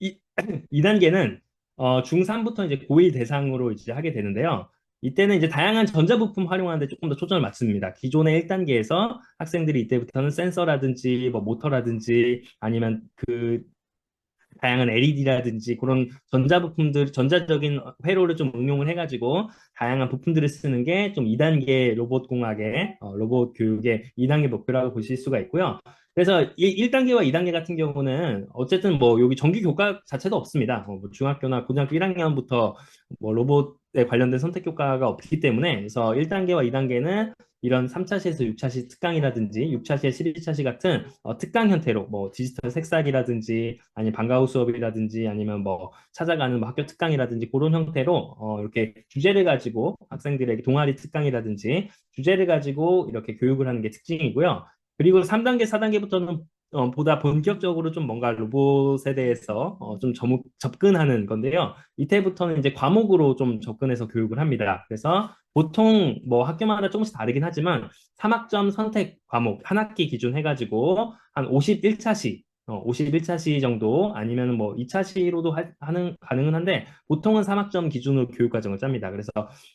A: 이, 2단계는 중3부터 이제 고1 대상으로 이제 하게 되는데요. 이때는 이제 다양한 전자부품 활용하는데 조금 더 초점을 맞춥니다. 기존의 1단계에서 학생들이 이때부터는 센서라든지 뭐 모터라든지 아니면 그 다양한 LED라든지 그런 전자부품들, 전자적인 회로를 좀 응용을 해가지고 다양한 부품들을 쓰는 게 좀 2단계 로봇 공학의 로봇 교육의 2단계 목표라고 보실 수가 있고요. 그래서 1단계와 2단계 같은 경우는 어쨌든 뭐 여기 정규 교과 자체도 없습니다. 뭐 중학교나 고등학교 1학년부터 뭐 로봇에 관련된 선택 교과가 없기 때문에 그래서 1단계와 2단계는 이런 3차시에서 6차시 특강이라든지 6차시에 11차시 같은 특강 형태로 뭐 디지털 색사기라든지 아니면 방과후 수업이라든지 아니면 뭐 찾아가는 뭐 학교 특강이라든지 그런 형태로 이렇게 주제를 가지고 학생들에게 동아리 특강이라든지 주제를 가지고 이렇게 교육을 하는 게 특징이고요. 그리고 3단계, 4단계부터는 보다 본격적으로 좀 뭔가 로봇에 대해서 좀 접근하는 건데요. 이때부터는 이제 과목으로 좀 접근해서 교육을 합니다. 그래서 보통 뭐 학교마다 조금씩 다르긴 하지만 3학점 선택 과목 한 학기 기준 해가지고 한 51차시 51차시 정도 아니면 뭐 2차시로도 가능은 한데 보통은 3학점 기준으로 교육 과정을 짭니다. 그래서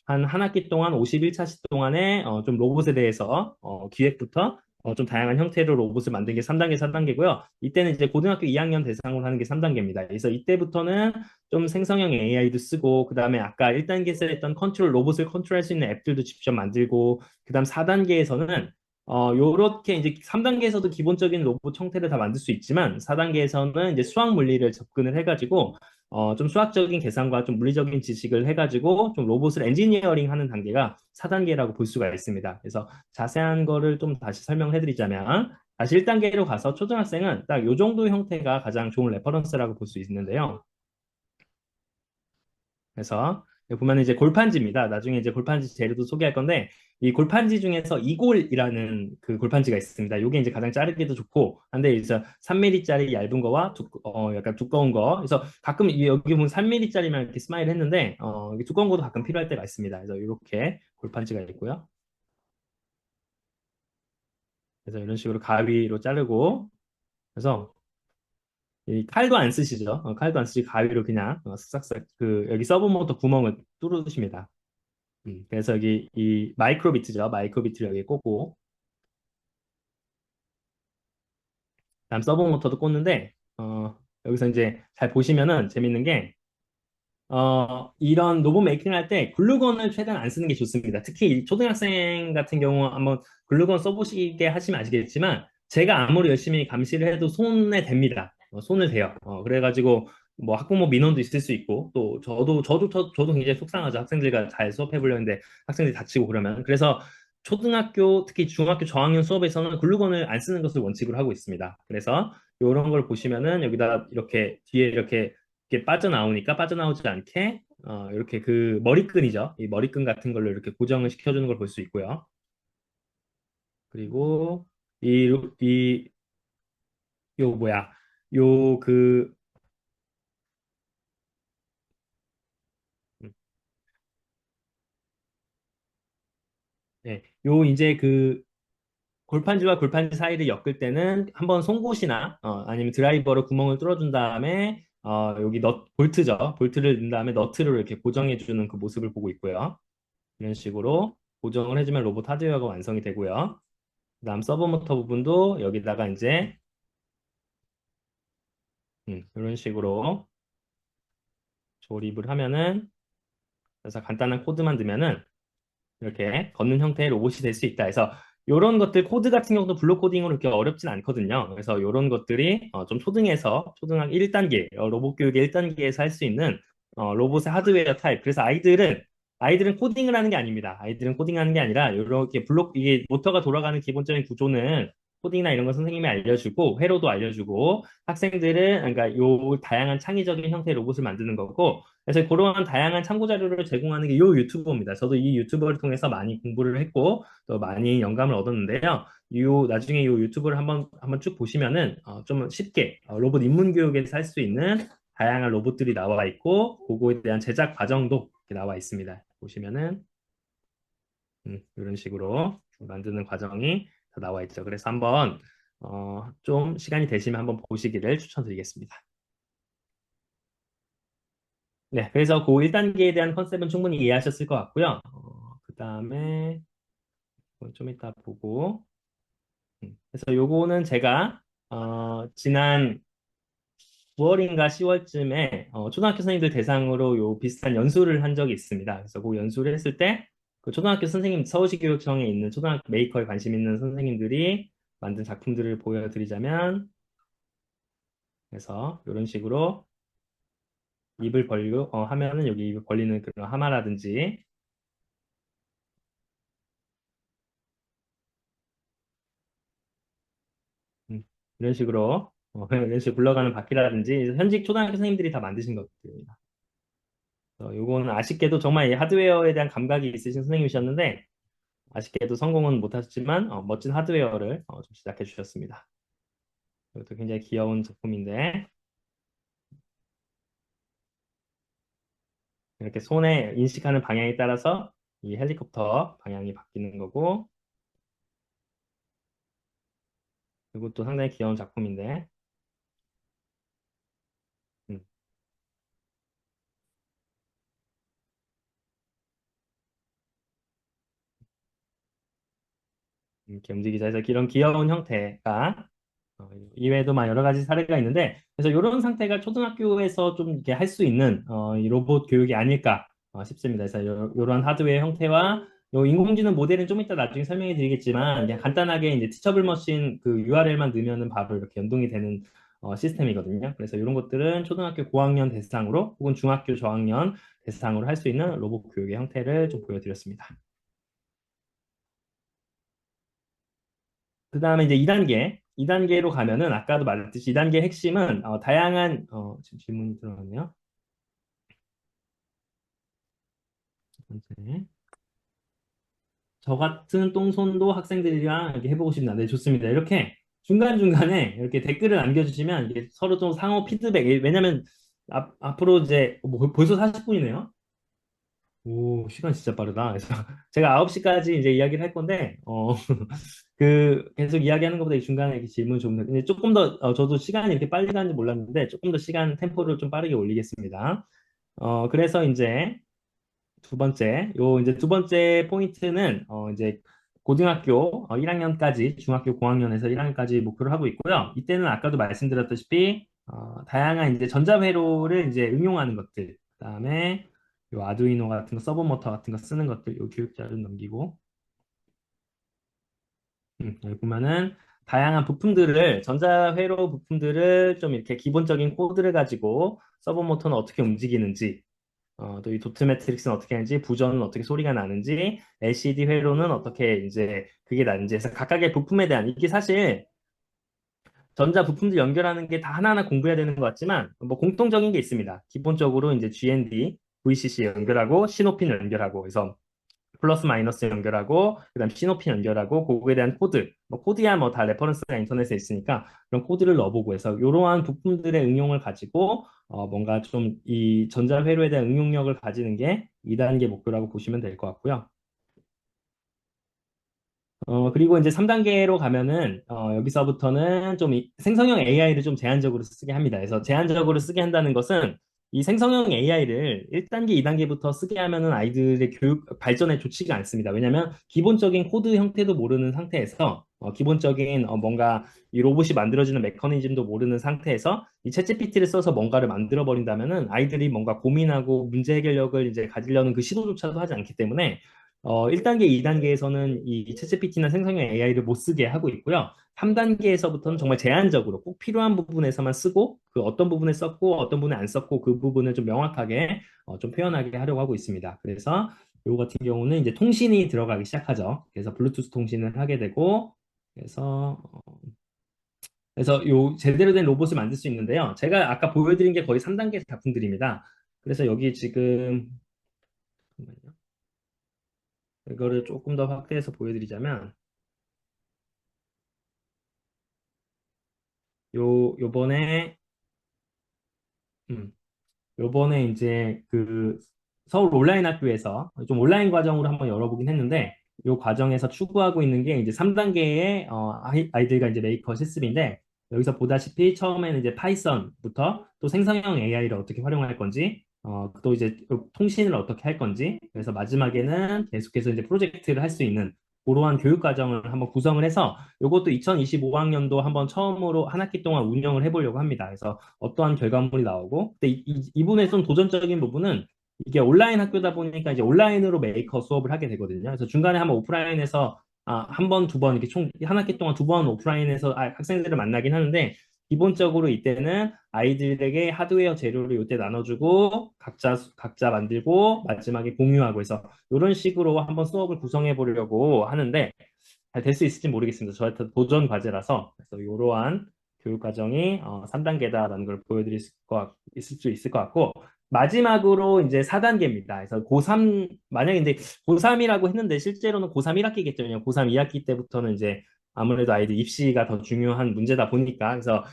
A: 한 학기 동안 51차시 동안에 좀 로봇에 대해서 기획부터 좀 다양한 형태로 로봇을 만드는 게 3단계, 4단계고요. 이때는 이제 고등학교 2학년 대상으로 하는 게 3단계입니다. 그래서 이때부터는 좀 생성형 AI도 쓰고, 그 다음에 아까 1단계에서 했던 로봇을 컨트롤할 수 있는 앱들도 직접 만들고, 그 다음 4단계에서는 요렇게 이제 3단계에서도 기본적인 로봇 형태를 다 만들 수 있지만 4단계에서는 이제 수학 물리를 접근을 해가지고 좀 수학적인 계산과 좀 물리적인 지식을 해가지고 좀 로봇을 엔지니어링 하는 단계가 4단계라고 볼 수가 있습니다. 그래서 자세한 거를 좀 다시 설명해 드리자면 다시 1단계로 가서 초등학생은 딱 요 정도 형태가 가장 좋은 레퍼런스라고 볼 수 있는데요. 그래서 여기 보면 이제 골판지입니다. 나중에 이제 골판지 재료도 소개할 건데 이 골판지 중에서 이골이라는 그 골판지가 있습니다. 이게 이제 가장 자르기도 좋고 한데 이제 3mm짜리 얇은 거와 약간 두꺼운 거. 그래서 가끔 여기 보면 3mm짜리만 이렇게 스마일 했는데 이게 두꺼운 것도 가끔 필요할 때가 있습니다. 그래서 이렇게 골판지가 있고요. 그래서 이런 식으로 가위로 자르고 그래서 이 칼도 안 쓰시죠? 칼도 안 쓰시 가위로 그냥 쓱싹쓱 그 여기 서브 모터 구멍을 뚫으십니다. 그래서 여기 이 마이크로비트죠. 마이크로비트를 여기 꽂고 다음 서브 모터도 꽂는데 여기서 이제 잘 보시면은 재밌는 게 이런 로봇 메이킹 할 때 글루건을 최대한 안 쓰는 게 좋습니다. 특히 이 초등학생 같은 경우 한번 글루건 써보시게 하시면 아시겠지만 제가 아무리 열심히 감시를 해도 손에 댑니다. 손을 대요. 그래가지고 뭐 학부모 민원도 있을 수 있고 또 저도 굉장히 속상하죠. 학생들과 잘 수업해 보려고 했는데 학생들이 다치고 그러면. 그래서 초등학교 특히 중학교 저학년 수업에서는 글루건을 안 쓰는 것을 원칙으로 하고 있습니다. 그래서 이런 걸 보시면은 여기다 이렇게 뒤에 이렇게 빠져나오니까 빠져나오지 않게 이렇게 그 머리끈이죠. 이 머리끈 같은 걸로 이렇게 고정을 시켜주는 걸 볼 수 있고요. 그리고 이, 이, 요 뭐야, 요 그, 음, 네, 요 이제 그 골판지와 골판지 사이를 엮을 때는 한번 송곳이나 아니면 드라이버로 구멍을 뚫어준 다음에 여기 볼트죠. 볼트를 넣은 다음에 너트를 이렇게 고정해주는 그 모습을 보고 있고요. 이런 식으로 고정을 해주면 로봇 하드웨어가 완성이 되고요. 그다음 서버 모터 부분도 여기다가 이제 이런 식으로 조립을 하면은 그래서 간단한 코드만 넣으면은 이렇게 걷는 형태의 로봇이 될 수 있다 해서 이런 것들 코드 같은 경우도 블록 코딩으로 그렇게 어렵진 않거든요. 그래서 이런 것들이 좀 초등에서 초등학 1단계 로봇 교육의 1단계에서 할 수 있는 로봇의 하드웨어 타입. 그래서 아이들은 코딩을 하는 게 아닙니다. 아이들은 코딩하는 게 아니라 이렇게 블록 이게 모터가 돌아가는 기본적인 구조는 코딩이나 이런 거 선생님이 알려주고 회로도 알려주고 학생들은 그러니까 요 다양한 창의적인 형태의 로봇을 만드는 거고 그래서 그런 다양한 참고 자료를 제공하는 게 이 유튜버입니다. 저도 이 유튜버를 통해서 많이 공부를 했고 또 많이 영감을 얻었는데요. 나중에 이 유튜브를 한번 쭉 보시면은 좀 쉽게 로봇 입문 교육에서 할 수 있는 다양한 로봇들이 나와 있고 그거에 대한 제작 과정도 이렇게 나와 있습니다. 보시면은 이런 식으로 만드는 과정이 다 나와 있죠. 그래서 한번 좀 시간이 되시면 한번 보시기를 추천드리겠습니다. 네, 그래서 그 1단계에 대한 컨셉은 충분히 이해하셨을 것 같고요. 그 다음에 좀 이따 보고. 그래서 요거는 제가 지난 9월인가 10월쯤에 초등학교 선생님들 대상으로 요 비슷한 연수를 한 적이 있습니다. 그래서 그 연수를 했을 때 그 초등학교 선생님, 서울시 교육청에 있는 초등학교 메이커에 관심 있는 선생님들이 만든 작품들을 보여드리자면 그래서 이런 식으로 입을 벌리고 하면은 여기 입을 벌리는 그런 하마라든지 음, 이런 식으로 이런 식으로 굴러가는 바퀴라든지 현직 초등학교 선생님들이 다 만드신 것들입니다. 요거는 아쉽게도 정말 이 하드웨어에 대한 감각이 있으신 선생님이셨는데 아쉽게도 성공은 못하셨지만 멋진 하드웨어를 좀 제작해 주셨습니다. 이것도 굉장히 귀여운 작품인데 이렇게 손에 인식하는 방향에 따라서 이 헬리콥터 방향이 바뀌는 거고 이것도 상당히 귀여운 작품인데 음, 이렇게 움직이자 해서 이런 귀여운 형태가 이외에도 막 여러 가지 사례가 있는데 그래서 이런 상태가 초등학교에서 좀 이렇게 할 수 있는 이 로봇 교육이 아닐까 싶습니다. 그래서 이런 하드웨어 형태와 요 인공지능 모델은 좀 이따 나중에 설명해 드리겠지만 그냥 간단하게 이제 티처블 머신 그 URL만 넣으면은 바로 이렇게 연동이 되는 시스템이거든요. 그래서 이런 것들은 초등학교 고학년 대상으로 혹은 중학교 저학년 대상으로 할 수 있는 로봇 교육의 형태를 좀 보여드렸습니다. 그 다음에 이제 2단계, 2단계로 가면은 아까도 말했듯이 2단계 핵심은 다양한 지금 질문이 들어왔네요. 첫 번째. 저 같은 똥손도 학생들이랑 이렇게 해보고 싶나? 네, 좋습니다. 이렇게 중간중간에 이렇게 댓글을 남겨주시면 이게 서로 좀 상호 피드백, 왜냐면 앞으로 이제 뭐 벌써 40분이네요. 오, 시간 진짜 빠르다. 그래서 제가 9시까지 이제 이야기를 할 건데, 계속 이야기하는 것보다 이 중간에 이렇게 질문 좀, 근데 조금 더, 저도 시간이 이렇게 빨리 가는지 몰랐는데, 조금 더 시간 템포를 좀 빠르게 올리겠습니다. 그래서 이제 이제 두 번째 포인트는, 이제 고등학교 1학년까지, 중학교 고학년에서 1학년까지 목표를 하고 있고요. 이때는 아까도 말씀드렸다시피, 다양한 이제 전자회로를 이제 응용하는 것들, 그다음에 요 아두이노 같은 거, 서브모터 같은 거 쓰는 것들, 요 교육자 좀 넘기고, 여기 보면은 다양한 부품들을, 전자회로 부품들을 좀 이렇게 기본적인 코드를 가지고 서브모터는 어떻게 움직이는지, 또 이 도트 매트릭스는 어떻게 하는지, 부전은 어떻게 소리가 나는지, LCD 회로는 어떻게 이제 그게 나는지 해서 각각의 부품에 대한, 이게 사실 전자 부품들 연결하는 게 다 하나하나 공부해야 되는 것 같지만 뭐 공통적인 게 있습니다. 기본적으로 이제 GND, VCC 연결하고 신호핀 연결하고 그래서 플러스 마이너스 연결하고 그다음 신호핀 연결하고 그거에 대한 코드 뭐 코드야 뭐 다 레퍼런스가 인터넷에 있으니까 그런 코드를 넣어보고 해서 이러한 부품들의 응용을 가지고 뭔가 좀 이 전자회로에 대한 응용력을 가지는 게 2단계 목표라고 보시면 될 것 같고요. 그리고 이제 3단계로 가면은, 여기서부터는 좀 생성형 AI를 좀 제한적으로 쓰게 합니다. 그래서 제한적으로 쓰게 한다는 것은 이 생성형 AI를 1단계, 2단계부터 쓰게 하면은 아이들의 교육 발전에 좋지가 않습니다. 왜냐하면 기본적인 코드 형태도 모르는 상태에서, 기본적인 뭔가 이 로봇이 만들어지는 메커니즘도 모르는 상태에서 이 챗GPT를 써서 뭔가를 만들어 버린다면은 아이들이 뭔가 고민하고 문제 해결력을 이제 가지려는 그 시도조차도 하지 않기 때문에 1단계, 2단계에서는 이 챗GPT나 생성형 AI를 못 쓰게 하고 있고요. 3단계에서부터는 정말 제한적으로 꼭 필요한 부분에서만 쓰고 그 어떤 부분에 썼고 어떤 부분에 안 썼고 그 부분을 좀 명확하게 좀 표현하게 하려고 하고 있습니다. 그래서 요거 같은 경우는 이제 통신이 들어가기 시작하죠. 그래서 블루투스 통신을 하게 되고 그래서 요 제대로 된 로봇을 만들 수 있는데요. 제가 아까 보여드린 게 거의 3단계 작품들입니다. 그래서 여기 지금 잠깐만요. 이거를 조금 더 확대해서 보여드리자면 요번에, 음, 요번에 이제 그 서울 온라인 학교에서 좀 온라인 과정으로 한번 열어보긴 했는데, 요 과정에서 추구하고 있는 게 이제 3단계의 아이들과 이제 메이커 실습인데, 여기서 보다시피 처음에는 이제 파이썬부터 또 생성형 AI를 어떻게 활용할 건지, 또 이제 통신을 어떻게 할 건지, 그래서 마지막에는 계속해서 이제 프로젝트를 할 수 있는 그러한 교육 과정을 한번 구성을 해서 요것도 2025학년도 한번 처음으로 한 학기 동안 운영을 해보려고 합니다. 그래서 어떠한 결과물이 나오고, 근데 이분의 좀 도전적인 부분은 이게 온라인 학교다 보니까 이제 온라인으로 메이커 수업을 하게 되거든요. 그래서 중간에 한번 오프라인에서 한 번, 두 번, 이렇게 총 한 학기 동안 두 번 오프라인에서 학생들을 만나긴 하는데, 기본적으로 이때는 아이들에게 하드웨어 재료를 이때 나눠주고, 각자 만들고, 마지막에 공유하고 해서, 이런 식으로 한번 수업을 구성해 보려고 하는데, 잘 될 수 있을지 모르겠습니다. 저한테 도전 과제라서 그래서 이러한 교육 과정이 3단계다라는 걸 보여드릴 있을 수 있을 것 같고 마지막으로 이제 4단계입니다. 그래서 고3 만약에 이제 고3이라고 했는데 실제로는 고3 1학기겠죠. 왜냐면 고3 2학기 때부터는 이제 아무래도 아이들 입시가 더 중요한 문제다 보니까 그래서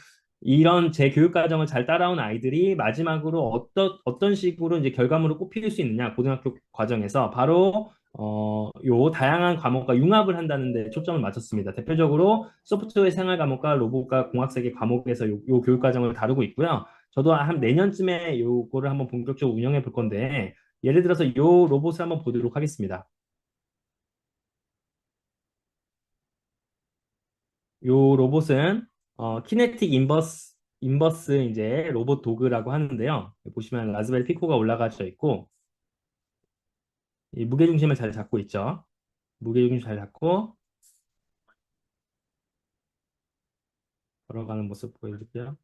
A: 이런 제 교육 과정을 잘 따라온 아이들이 마지막으로 어떤 식으로 이제 결과물을 꼽힐 수 있느냐 고등학교 과정에서 바로 요 다양한 과목과 융합을 한다는 데 초점을 맞췄습니다. 대표적으로 소프트웨어 생활 과목과 로봇과 공학세계 과목에서 요 교육 과정을 다루고 있고요. 저도 한 내년쯤에 요거를 한번 본격적으로 운영해 볼 건데, 예를 들어서 요 로봇을 한번 보도록 하겠습니다. 요 로봇은 키네틱 인버스 이제 로봇 도그라고 하는데요. 보시면 라즈베리 피코가 올라가져 있고, 이 무게중심을 잘 잡고 있죠. 무게중심 잘 잡고 걸어가는 모습 보여드릴게요.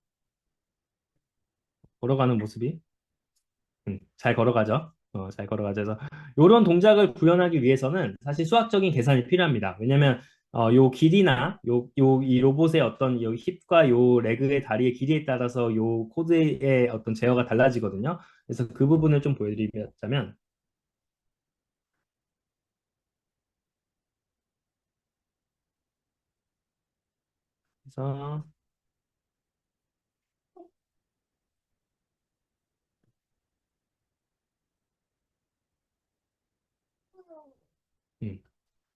A: 걸어가는 모습이 잘 걸어가죠. 잘 걸어가죠. 그래서 이런 동작을 구현하기 위해서는 사실 수학적인 계산이 필요합니다. 왜냐하면 요 길이나 이 로봇의 어떤 요 힙과 요 레그의 다리의 길이에 따라서 요 코드의 어떤 제어가 달라지거든요. 그래서 그 부분을 좀 보여드리자면, 그래서 음,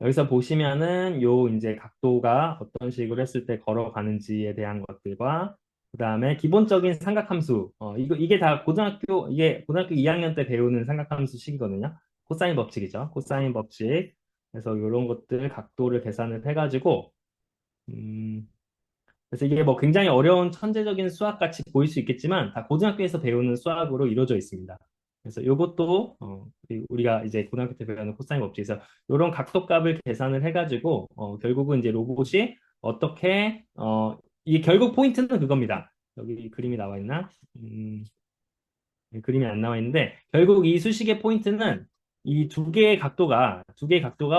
A: 여기서 보시면은 요 이제 각도가 어떤 식으로 했을 때 걸어가는지에 대한 것들과 그다음에 기본적인 삼각함수 이게 다 고등학교 2학년 때 배우는 삼각함수식이거든요. 코사인 법칙이죠. 코사인 법칙. 그래서 이런 것들 각도를 계산을 해가지고 음, 그래서 이게 뭐 굉장히 어려운 천재적인 수학 같이 보일 수 있겠지만 다 고등학교에서 배우는 수학으로 이루어져 있습니다. 그래서 이것도 우리가 이제 고등학교 때 배우는 코사인 법칙에서 이런 각도 값을 계산을 해가지고 결국은 이제 로봇이 어떻게 이게 결국 포인트는 그겁니다. 여기 그림이 나와 있나? 그림이 안 나와 있는데 결국 이 수식의 포인트는 이 두 개의 각도가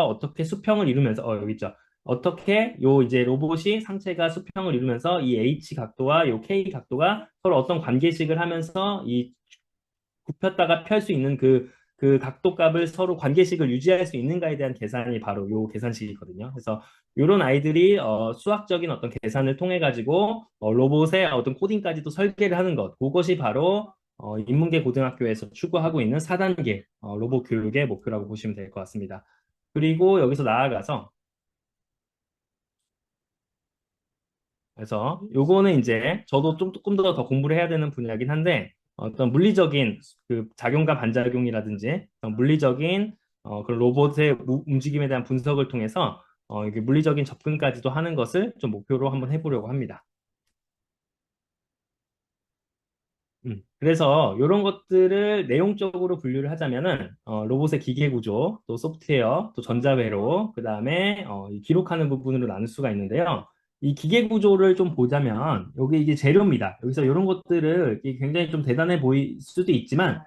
A: 어떻게 수평을 이루면서 여기 있죠. 어떻게 요 이제 로봇이 상체가 수평을 이루면서 이 H 각도와 요 K 각도가 서로 어떤 관계식을 하면서 이 굽혔다가 펼 수 있는 그 각도 값을 서로 관계식을 유지할 수 있는가에 대한 계산이 바로 요 계산식이거든요. 그래서 이런 아이들이 수학적인 어떤 계산을 통해 가지고 로봇의 어떤 코딩까지도 설계를 하는 것, 그것이 바로 인문계 고등학교에서 추구하고 있는 4단계 로봇 교육의 목표라고 보시면 될 것 같습니다. 그리고 여기서 나아가서 그래서 요거는 이제 저도 좀 조금 더 공부를 해야 되는 분야긴 한데 어떤 물리적인 그 작용과 반작용이라든지 어떤 물리적인 그런 로봇의 움직임에 대한 분석을 통해서 이게 물리적인 접근까지도 하는 것을 좀 목표로 한번 해보려고 합니다. 그래서 이런 것들을 내용적으로 분류를 하자면은 로봇의 기계 구조, 또 소프트웨어, 또 전자회로, 그 다음에 기록하는 부분으로 나눌 수가 있는데요. 이 기계 구조를 좀 보자면 여기 이게 재료입니다. 여기서 이런 것들을 이게 굉장히 좀 대단해 보일 수도 있지만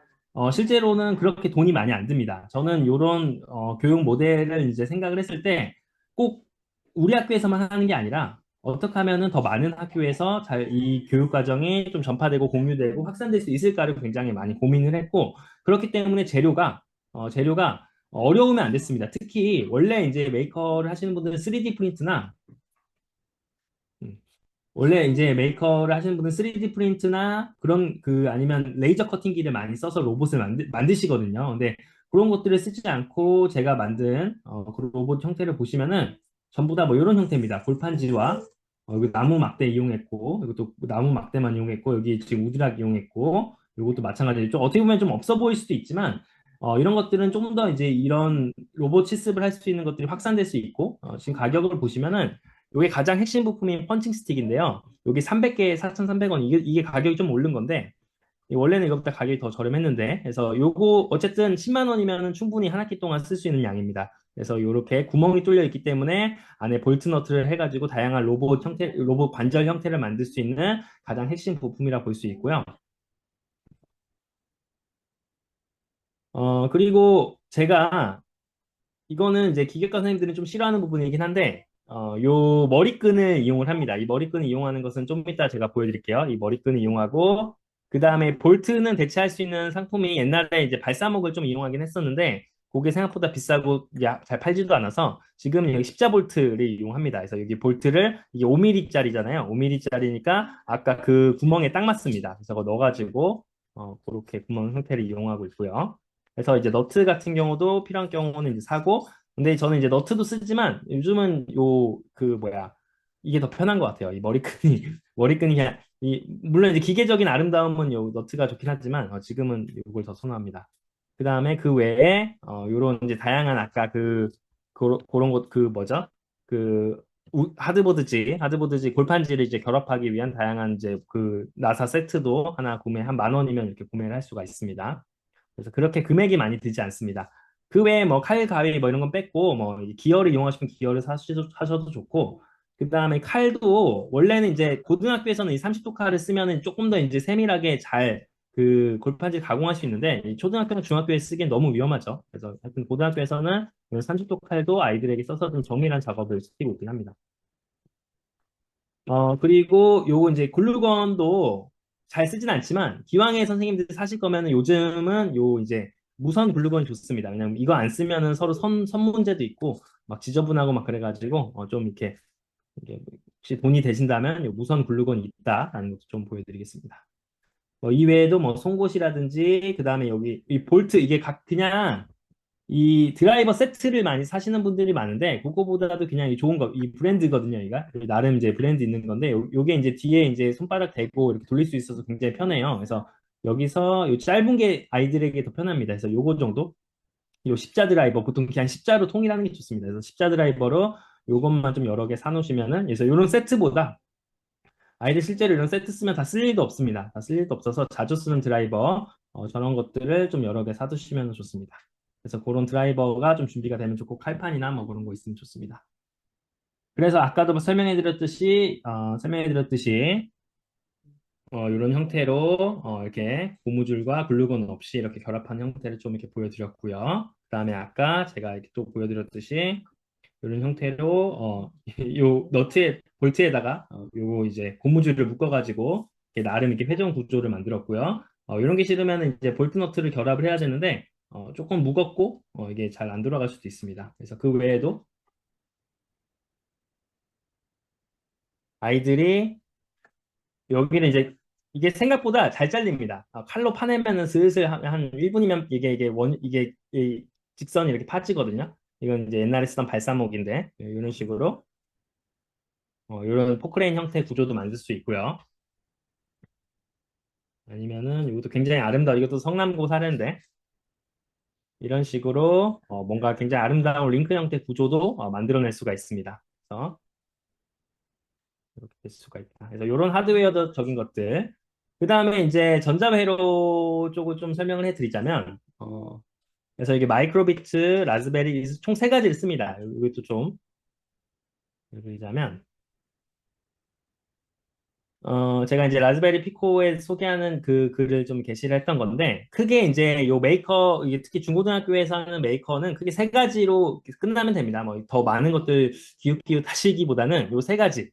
A: 실제로는 그렇게 돈이 많이 안 듭니다. 저는 이런 교육 모델을 이제 생각을 했을 때 꼭 우리 학교에서만 하는 게 아니라 어떻게 하면은 더 많은 학교에서 잘 이 교육 과정이 좀 전파되고 공유되고 확산될 수 있을까를 굉장히 많이 고민을 했고 그렇기 때문에 재료가 어려우면 안 됐습니다. 특히 원래 이제 메이커를 하시는 분들은 3D 프린트나 음, 원래 이제 메이커를 하시는 분은 3D 프린트나 그런 그 아니면 레이저 커팅기를 많이 써서 로봇을 만드시거든요. 근데 그런 것들을 쓰지 않고 제가 만든 그 로봇 형태를 보시면은 전부 다 뭐 이런 형태입니다. 골판지와 여기 나무 막대 이용했고 이것도 나무 막대만 이용했고 여기 지금 우드락 이용했고 이것도 마찬가지로 좀 어떻게 보면 좀 없어 보일 수도 있지만 이런 것들은 조금 더 이제 이런 로봇 실습을 할 수 있는 것들이 확산될 수 있고 지금 가격을 보시면은 이게 가장 핵심 부품인 펀칭 스틱인데요. 여기 300개에 4,300원 이게 가격이 좀 오른 건데 원래는 이것보다 가격이 더 저렴했는데 그래서 요거 어쨌든 10만 원이면 충분히 한 학기 동안 쓸 수 있는 양입니다. 그래서 이렇게 구멍이 뚫려 있기 때문에 안에 볼트 너트를 해가지고 다양한 로봇 관절 형태를 만들 수 있는 가장 핵심 부품이라 볼 수 있고요. 그리고 제가 이거는 이제 기계과 선생님들은 좀 싫어하는 부분이긴 한데, 요 머리끈을 이용을 합니다. 이 머리끈을 이용하는 것은 좀 이따 제가 보여드릴게요. 이 머리끈을 이용하고, 그 다음에 볼트는 대체할 수 있는 상품이 옛날에 이제 발사목을 좀 이용하긴 했었는데, 그게 생각보다 비싸고 잘 팔지도 않아서 지금 여기 십자 볼트를 이용합니다. 그래서 여기 볼트를 이게 5mm짜리잖아요. 5mm짜리니까 아까 그 구멍에 딱 맞습니다. 그래서 그거 넣어가지고 그렇게 구멍 형태를 이용하고 있고요. 그래서 이제 너트 같은 경우도 필요한 경우는 이제 사고, 근데 저는 이제 너트도 쓰지만 요즘은 그 뭐야, 이게 더 편한 것 같아요. 이 머리끈이, 머리끈이 그냥, 물론 이제 기계적인 아름다움은 요 너트가 좋긴 하지만, 지금은 이걸 더 선호합니다. 그 다음에 그 외에, 요런 이제 다양한 아까 그런 것, 그 뭐죠? 그, 하드보드지, 골판지를 이제 결합하기 위한 다양한 이제 그 나사 세트도 하나 한 10,000원이면 이렇게 구매를 할 수가 있습니다. 그래서 그렇게 금액이 많이 들지 않습니다. 그 외에 뭐 칼, 가위 뭐 이런 건 뺐고 뭐 기어를 이용하시면 기어를 사셔도 좋고 그 다음에 칼도 원래는 이제 고등학교에서는 이 30도 칼을 쓰면은 조금 더 이제 세밀하게 잘 그 골판지 가공할 수 있는데 이 초등학교나 중학교에 쓰기엔 너무 위험하죠. 그래서 하여튼 고등학교에서는 이런 30도 칼도 아이들에게 써서 좀 정밀한 작업을 시키고 있긴 합니다. 그리고 요거 이제 글루건도 잘 쓰진 않지만 기왕에 선생님들 사실 거면은 요즘은 요 이제 무선 글루건이 좋습니다. 왜냐면 이거 안 쓰면은 서로 선 문제도 있고 막 지저분하고 막 그래가지고 좀 이게 혹시 돈이 되신다면 요 무선 글루건이 있다라는 것도 좀 보여드리겠습니다. 이 외에도 뭐 송곳이라든지 그 다음에 여기 이 볼트 이게 그냥 이 드라이버 세트를 많이 사시는 분들이 많은데 그거보다도 그냥 이 좋은 거, 이 브랜드거든요, 이가 나름 이제 브랜드 있는 건데 요게 이제 뒤에 이제 손바닥 대고 이렇게 돌릴 수 있어서 굉장히 편해요. 그래서 여기서 요 짧은 게 아이들에게 더 편합니다. 그래서 요거 정도, 요 십자 드라이버 보통 그냥 십자로 통일하는 게 좋습니다. 그래서 십자 드라이버로 요것만 좀 여러 개 사놓으시면은, 그래서 요런 세트보다 아이들 실제로 이런 세트 쓰면 다 쓸 일도 없습니다. 다 쓸 일도 없어서 자주 쓰는 드라이버, 저런 것들을 좀 여러 개 사두시면 좋습니다. 그래서 그런 드라이버가 좀 준비가 되면 좋고 칼판이나 뭐 그런 거 있으면 좋습니다. 그래서 아까도 뭐 설명해드렸듯이 이런 형태로 이렇게 고무줄과 글루건 없이 이렇게 결합한 형태를 좀 이렇게 보여드렸고요. 그다음에 아까 제가 이렇게 또 보여드렸듯이 이런 형태로 요 너트에 볼트에다가 요거 이제 고무줄을 묶어가지고 이렇게 나름 이렇게 회전 구조를 만들었고요. 이런 게 싫으면 이제 볼트 너트를 결합을 해야 되는데 조금 무겁고 이게 잘 안 돌아갈 수도 있습니다. 그래서 그 외에도 아이들이 여기는 이제 이게 생각보다 잘 잘립니다. 칼로 파내면은 슬슬 한 1분이면 이게 이 직선이 이렇게 파지거든요. 이건 이제 옛날에 쓰던 발사목인데 이런 식으로 이런 포크레인 형태 구조도 만들 수 있고요. 아니면은 이것도 굉장히 이것도 성남고 사례인데 이런 식으로 뭔가 굉장히 아름다운 링크 형태 구조도 만들어낼 수가 있습니다. 그래서 이렇게 될 수가 있다. 그래서 이런 하드웨어적인 것들. 그 다음에 이제 전자회로 쪽을 좀 설명을 해드리자면, 그래서 이게 마이크로비트, 라즈베리 총 세 가지를 씁니다. 이것도 좀 해드리자면, 제가 이제 라즈베리 피코에 소개하는 그 글을 좀 게시를 했던 건데, 크게 이제 요 메이커, 이게 특히 중고등학교에서 하는 메이커는 크게 세 가지로 끝나면 됩니다. 뭐 더 많은 것들 기웃기웃 하시기보다는 요 세 가지.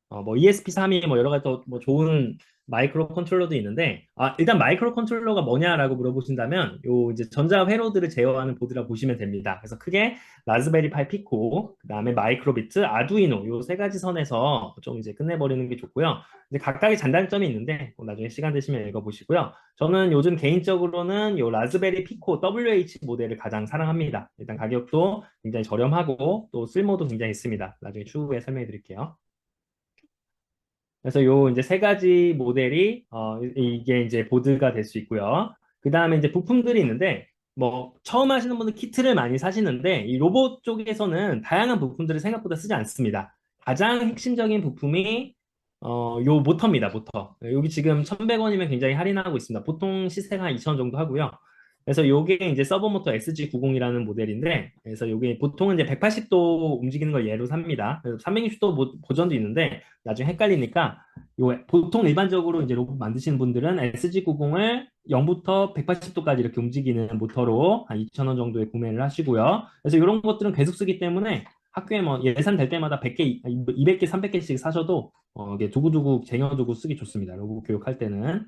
A: 뭐 ESP32 뭐 여러 가지 더 뭐 좋은 마이크로 컨트롤러도 있는데 일단 마이크로 컨트롤러가 뭐냐라고 물어보신다면 요 이제 전자 회로들을 제어하는 보드라 보시면 됩니다. 그래서 크게 라즈베리 파이 피코, 그다음에 마이크로비트, 아두이노 요 세 가지 선에서 좀 이제 끝내버리는 게 좋고요. 이제 각각의 장단점이 있는데 나중에 시간 되시면 읽어보시고요. 저는 요즘 개인적으로는 요 라즈베리 피코 WH 모델을 가장 사랑합니다. 일단 가격도 굉장히 저렴하고 또 쓸모도 굉장히 있습니다. 나중에 추후에 설명해 드릴게요. 그래서 요 이제 세 가지 모델이 이게 이제 보드가 될 수 있고요. 그 다음에 이제 부품들이 있는데 뭐 처음 하시는 분은 키트를 많이 사시는데 이 로봇 쪽에서는 다양한 부품들을 생각보다 쓰지 않습니다. 가장 핵심적인 부품이 요 모터입니다. 모터. 여기 지금 1,100원이면 굉장히 할인하고 있습니다. 보통 시세가 한 2,000원 정도 하고요. 그래서 요게 이제 서버모터 SG90이라는 모델인데, 그래서 요게 보통은 이제 180도 움직이는 걸 예로 삽니다. 그래서 360도 버전도 있는데, 나중에 헷갈리니까, 보통 일반적으로 이제 로봇 만드시는 분들은 SG90을 0부터 180도까지 이렇게 움직이는 모터로 한 2,000원 정도에 구매를 하시고요. 그래서 이런 것들은 계속 쓰기 때문에 학교에 뭐 예산 될 때마다 100개, 200개, 300개씩 사셔도 이게 두고두고 쟁여두고 쓰기 좋습니다. 로봇 교육할 때는.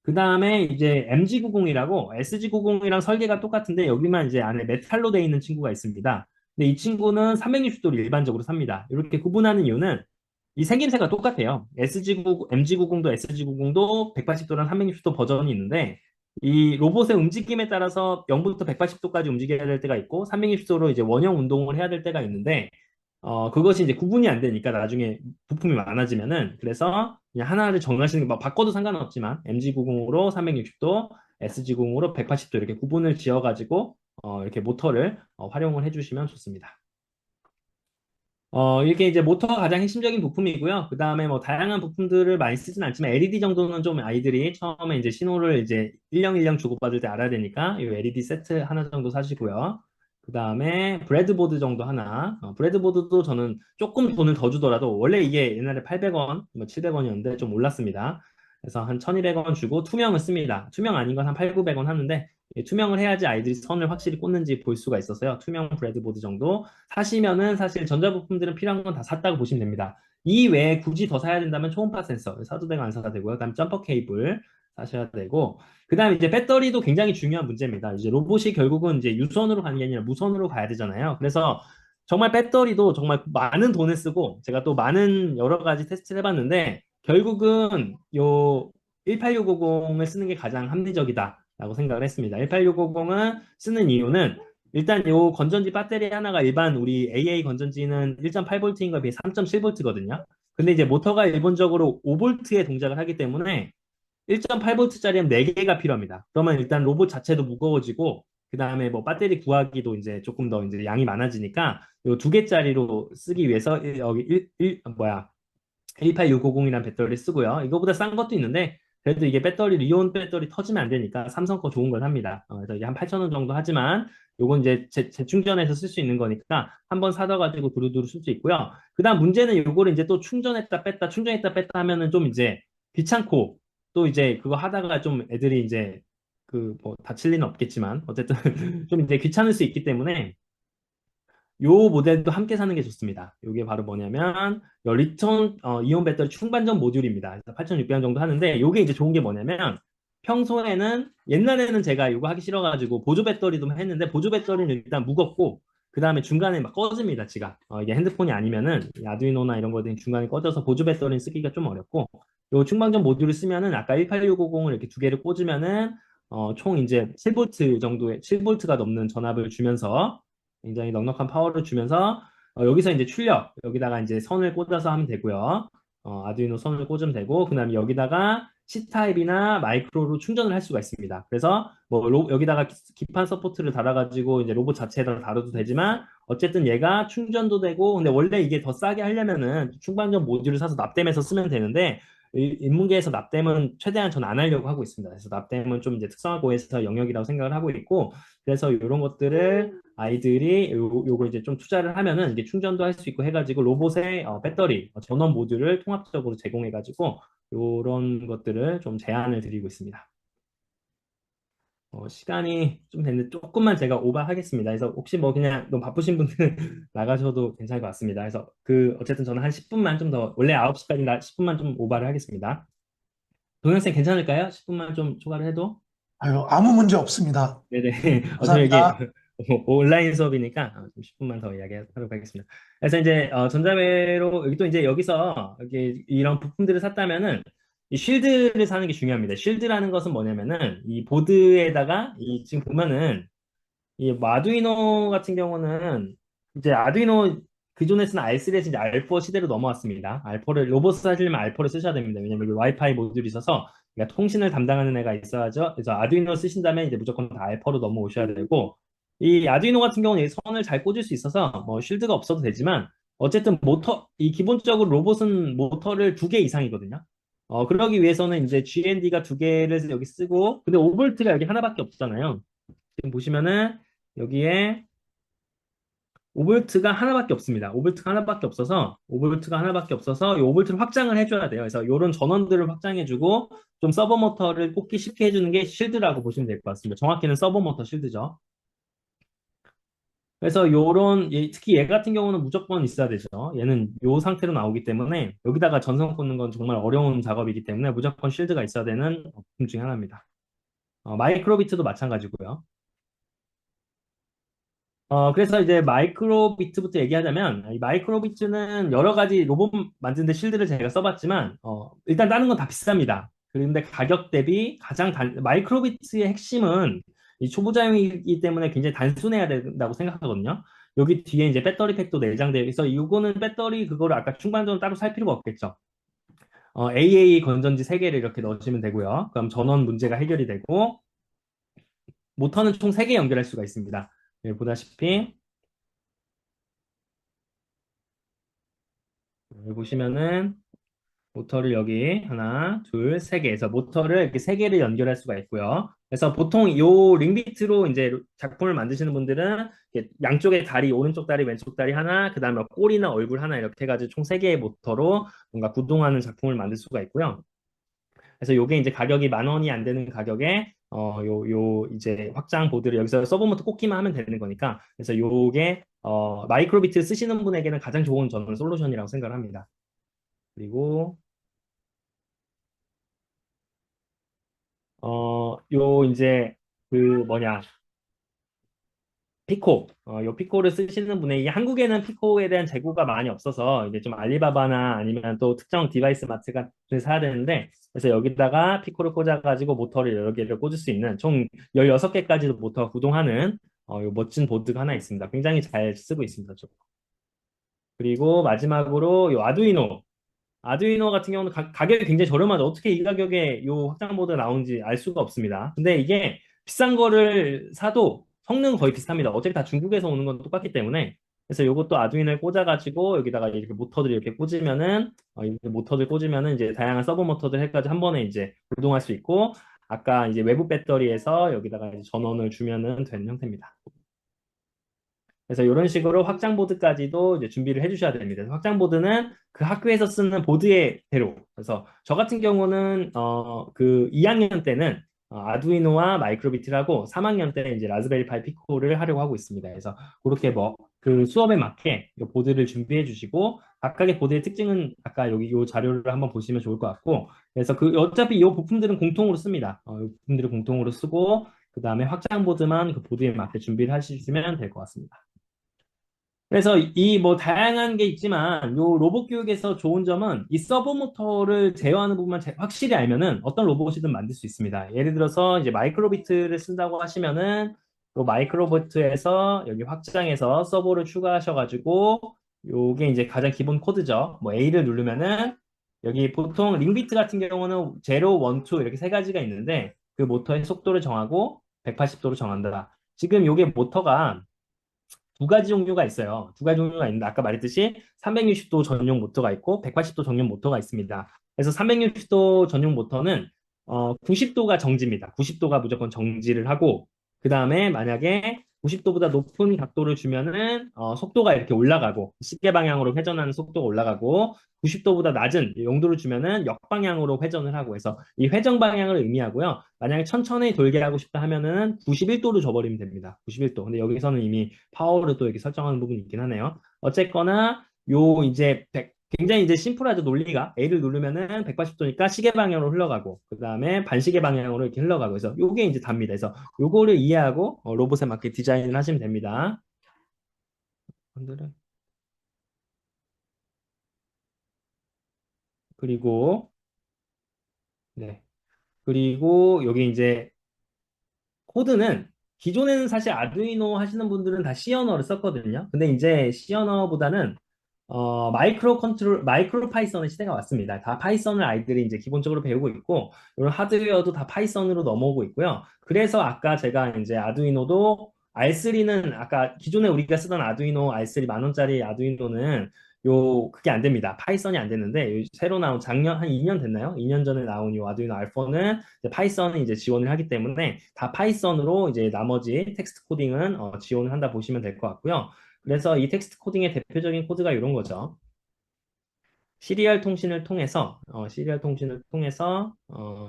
A: 그 다음에 이제 MG90이라고 SG90이랑 설계가 똑같은데 여기만 이제 안에 메탈로 되어 있는 친구가 있습니다. 근데 이 친구는 360도를 일반적으로 삽니다. 이렇게 구분하는 이유는 이 생김새가 똑같아요. MG90도 SG90도 180도랑 360도 버전이 있는데 이 로봇의 움직임에 따라서 0부터 180도까지 움직여야 될 때가 있고 360도로 이제 원형 운동을 해야 될 때가 있는데 그것이 이제 구분이 안 되니까 나중에 부품이 많아지면은 그래서 그냥 하나를 정하시는 게 뭐 바꿔도 상관없지만 MG90으로 360도, SG90으로 180도 이렇게 구분을 지어가지고 이렇게 모터를 활용을 해주시면 좋습니다. 이게 이제 모터가 가장 핵심적인 부품이고요. 그 다음에 뭐 다양한 부품들을 많이 쓰진 않지만 LED 정도는 좀 아이들이 처음에 이제 신호를 이제 일령일령 주고받을 때 알아야 되니까 이 LED 세트 하나 정도 사시고요. 그 다음에 브레드보드 정도 하나. 브레드보드도 저는 조금 돈을 더 주더라도 원래 이게 옛날에 800원, 뭐 700원이었는데 좀 올랐습니다. 그래서 한 1200원 주고 투명을 씁니다. 투명 아닌 건 한 8, 900원 하는데 투명을 해야지 아이들이 선을 확실히 꽂는지 볼 수가 있어서요. 투명 브레드보드 정도 사시면은 사실 전자부품들은 필요한 건 다 샀다고 보시면 됩니다. 이 외에 굳이 더 사야 된다면 초음파 센서 사도 되고 안 사도 되고요. 그다음 점퍼 케이블 사셔야 되고 그다음에 이제 배터리도 굉장히 중요한 문제입니다. 이제 로봇이 결국은 이제 유선으로 가는 게 아니라 무선으로 가야 되잖아요. 그래서 정말 배터리도 정말 많은 돈을 쓰고 제가 또 많은 여러 가지 테스트를 해봤는데 결국은 요 18650을 쓰는 게 가장 합리적이다라고 생각을 했습니다. 18650은 쓰는 이유는 일단 요 건전지 배터리 하나가 일반 우리 AA 건전지는 1.8V인 거에 비해 3.7V거든요. 근데 이제 모터가 일본적으로 5V의 동작을 하기 때문에 1.8V짜리는 4개가 필요합니다. 그러면 일단 로봇 자체도 무거워지고, 그 다음에 뭐 배터리 구하기도 이제 조금 더 이제 양이 많아지니까, 요 2개짜리로 쓰기 위해서 여기 18650이라는 배터리를 쓰고요. 이거보다 싼 것도 있는데, 그래도 이게 배터리, 리온 배터리 터지면 안 되니까 삼성 거 좋은 걸 삽니다. 그래서 이게 한 8,000원 정도 하지만, 요건 이제 재충전해서 쓸 수 있는 거니까, 한번 사다 가지고 두루두루 쓸 수 있고요. 그 다음 문제는 요거를 이제 또 충전했다 뺐다, 충전했다 뺐다 하면은 좀 이제 귀찮고, 또 이제 그거 하다가 좀 애들이 이제 그 뭐 다칠 리는 없겠지만, 어쨌든 좀 이제 귀찮을 수 있기 때문에, 요 모델도 함께 사는 게 좋습니다. 이게 바로 뭐냐면 리톤 이온 배터리 충반전 모듈입니다. 그래서 8,600원 정도 하는데 요게 이제 좋은 게 뭐냐면 평소에는 옛날에는 제가 이거 하기 싫어가지고 보조 배터리도 했는데 보조 배터리는 일단 무겁고 그 다음에 중간에 막 꺼집니다. 지가 이게 핸드폰이 아니면은 이 아두이노나 이런 거는 중간에 꺼져서 보조 배터리는 쓰기가 좀 어렵고 요 충방전 모듈을 쓰면은 아까 18650을 이렇게 두 개를 꽂으면은 총 이제 7V 정도의 7V가 넘는 전압을 주면서 굉장히 넉넉한 파워를 주면서 여기서 이제 출력 여기다가 이제 선을 꽂아서 하면 되고요. 아두이노 선을 꽂으면 되고 그다음에 여기다가 C타입이나 마이크로로 충전을 할 수가 있습니다. 그래서 뭐 여기다가 기판 서포트를 달아가지고 이제 로봇 자체에다 다뤄도 되지만 어쨌든 얘가 충전도 되고 근데 원래 이게 더 싸게 하려면은 충전전 모듈을 사서 납땜해서 쓰면 되는데 인문계에서 납땜은 최대한 전 안 하려고 하고 있습니다. 그래서 납땜은 좀 이제 특성화고 해서 영역이라고 생각을 하고 있고 그래서 이런 것들을 아이들이 요거 이제 좀 투자를 하면은 이게 충전도 할 수 있고 해가지고 로봇의 배터리 전원 모듈을 통합적으로 제공해가지고 요런 것들을 좀 제안을 드리고 있습니다. 시간이 좀 됐는데 조금만 제가 오버하겠습니다. 그래서 혹시 뭐 그냥 너무 바쁘신 분들 나가셔도 괜찮을 것 같습니다. 그래서 그 어쨌든 저는 한 10분만 좀 더 원래 9시까지 10분만 좀 오버를 하겠습니다. 동영상 괜찮을까요? 10분만 좀 초과를 해도?
B: 아유, 아무 문제 없습니다.
A: 네네. 저희 이게
B: 감사합니다.
A: 온라인 수업이니까 좀 10분만 더 이야기하도록 하겠습니다. 그래서 이제 전자회로 여기 또 이제 여기서 이게 이런 부품들을 샀다면은 이 쉴드를 사는 게 중요합니다. 쉴드라는 것은 뭐냐면은 이 보드에다가 이 지금 보면은 이 아두이노 같은 경우는 이제 아두이노 기존에 쓰는 R3에서 이제 R4 시대로 넘어왔습니다. R4를 로봇 하시려면 R4를 쓰셔야 됩니다. 왜냐면 여기 와이파이 모듈이 있어서 그러니까 통신을 담당하는 애가 있어야죠. 그래서 아두이노 쓰신다면 이제 무조건 다 R4로 넘어오셔야 되고 이 아두이노 같은 경우는 이 선을 잘 꽂을 수 있어서 뭐 쉴드가 없어도 되지만 어쨌든 모터 이 기본적으로 로봇은 모터를 2개 이상이거든요. 그러기 위해서는 이제 GND가 2개를 여기 쓰고 근데 5V가 여기 하나밖에 없잖아요. 지금 보시면은 여기에 5볼트가 하나밖에 없습니다. 5볼트가 하나밖에 없어서 5볼트가 하나밖에 없어서 이 5볼트를 확장을 해줘야 돼요. 그래서 이런 전원들을 확장해주고 좀 서버 모터를 꽂기 쉽게 해주는 게 실드라고 보시면 될 것 같습니다. 정확히는 서버 모터 실드죠. 그래서 요런 특히 얘 같은 경우는 무조건 있어야 되죠. 얘는 요 상태로 나오기 때문에 여기다가 전선 꽂는 건 정말 어려운 작업이기 때문에 무조건 실드가 있어야 되는 부품 중에 하나입니다. 마이크로비트도 마찬가지고요. 그래서 이제 마이크로비트부터 얘기하자면, 이 마이크로비트는 여러 가지 로봇 만드는데 실드를 제가 써봤지만, 일단 다른 건 다 비쌉니다. 그런데 가격 대비 마이크로비트의 핵심은 이 초보자용이기 때문에 굉장히 단순해야 된다고 생각하거든요. 여기 뒤에 이제 배터리 팩도 내장되어 있어 이거는 배터리 그거를 아까 충반전을 따로 살 필요가 없겠죠. AA 건전지 3개를 이렇게 넣으시면 되고요. 그럼 전원 문제가 해결이 되고, 모터는 총 3개 연결할 수가 있습니다. 여기 보다시피, 여기 보시면은 모터를 여기 하나, 둘, 세 개. 그래서 모터를 이렇게 세 개를 연결할 수가 있고요. 그래서 보통 요 링비트로 이제 작품을 만드시는 분들은 이렇게 양쪽에 다리, 오른쪽 다리, 왼쪽 다리 하나, 그 다음에 꼬리나 얼굴 하나 이렇게 해가지고 총 세 개의 모터로 뭔가 구동하는 작품을 만들 수가 있고요. 그래서 요게 이제 가격이 10,000원이 안 되는 가격에 요 이제 확장 보드를 여기서 서브모터 꽂기만 하면 되는 거니까 그래서 요게 마이크로비트 쓰시는 분에게는 가장 좋은 저는 솔루션이라고 생각을 합니다. 그리고 요 이제 그 뭐냐 피코 요 피코를 쓰시는 분의 이게 한국에는 피코에 대한 재고가 많이 없어서 이제 좀 알리바바나 아니면 또 특정 디바이스 마트 같은 데 사야 되는데 그래서 여기다가 피코를 꽂아가지고 모터를 여러 개를 꽂을 수 있는 총 16개까지도 모터가 구동하는 요 멋진 보드가 하나 있습니다. 굉장히 잘 쓰고 있습니다. 저. 그리고 마지막으로 요 아두이노 같은 경우는 가격이 굉장히 저렴하죠. 어떻게 이 가격에 요 확장보드가 나오는지 알 수가 없습니다. 근데 이게 비싼 거를 사도 성능은 거의 비슷합니다. 어차피 다 중국에서 오는 건 똑같기 때문에. 그래서 요것도 아두이노에 꽂아가지고 여기다가 이렇게 모터들 이렇게 꽂으면은 이렇게 모터들 꽂으면은 이제 다양한 서버 모터들 해가지고 한 번에 이제 구동할 수 있고 아까 이제 외부 배터리에서 여기다가 이제 전원을 주면은 되는 형태입니다. 그래서 이런 식으로 확장보드까지도 이제 준비를 해주셔야 됩니다. 그래서 확장보드는 그 학교에서 쓰는 보드의 대로. 그래서 저 같은 경우는 그 2학년 때는 아두이노와 마이크로비트라고 3학년 때는 이제 라즈베리 파이 피코를 하려고 하고 있습니다. 그래서 그렇게 뭐 그 수업에 맞게 이 보드를 준비해 주시고 각각의 보드의 특징은 아까 여기 이 자료를 한번 보시면 좋을 것 같고 그래서 그 어차피 이 부품들은 공통으로 씁니다. 이 부품들을 공통으로 쓰고 그 다음에 확장보드만 그 보드에 맞게 준비를 하시면 될 것 같습니다. 그래서 이 뭐 다양한 게 있지만 요 로봇 교육에서 좋은 점은 이 서버 모터를 제어하는 부분만 확실히 알면은 어떤 로봇이든 만들 수 있습니다. 예를 들어서 이제 마이크로비트를 쓴다고 하시면은 요 마이크로비트에서 여기 확장해서 서버를 추가하셔가지고 요게 이제 가장 기본 코드죠. 뭐 A를 누르면은 여기 보통 링비트 같은 경우는 0, 1, 2 이렇게 세 가지가 있는데 그 모터의 속도를 정하고 180도로 정한다. 지금 요게 모터가 두 가지 종류가 있어요. 두 가지 종류가 있는데 아까 말했듯이 360도 전용 모터가 있고 180도 전용 모터가 있습니다. 그래서 360도 전용 모터는 90도가 정지입니다. 90도가 무조건 정지를 하고 그 다음에 만약에 90도보다 높은 각도를 주면은 속도가 이렇게 올라가고 시계 방향으로 회전하는 속도가 올라가고 90도보다 낮은 용도를 주면은 역방향으로 회전을 하고 해서 이 회전 방향을 의미하고요. 만약에 천천히 돌게 하고 싶다 하면은 91도로 줘버리면 됩니다. 91도. 근데 여기서는 이미 파워를 또 이렇게 설정하는 부분이 있긴 하네요. 어쨌거나 요 이제 굉장히 이제 심플하죠 논리가 A를 누르면은 180도니까 시계 방향으로 흘러가고 그 다음에 반시계 방향으로 이렇게 흘러가고 그래서 요게 이제 답니다. 그래서 요거를 이해하고 로봇에 맞게 디자인을 하시면 됩니다. 그리고 네 그리고 여기 이제 코드는 기존에는 사실 아두이노 하시는 분들은 다 C 언어를 썼거든요. 근데 이제 C 언어보다는 마이크로 파이썬의 시대가 왔습니다. 다 파이썬을 아이들이 이제 기본적으로 배우고 있고, 이런 하드웨어도 다 파이썬으로 넘어오고 있고요. 그래서 아까 제가 이제 아두이노도 R3는 아까 기존에 우리가 쓰던 아두이노 R3 만 원짜리 아두이노는 그게 안 됩니다. 파이썬이 안 되는데, 새로 나온 작년, 한 2년 됐나요? 2년 전에 나온 이 아두이노 R4는 파이썬이 이제 지원을 하기 때문에 다 파이썬으로 이제 나머지 텍스트 코딩은 지원을 한다 보시면 될 것 같고요. 그래서 이 텍스트 코딩의 대표적인 코드가 이런 거죠. 시리얼 통신을 통해서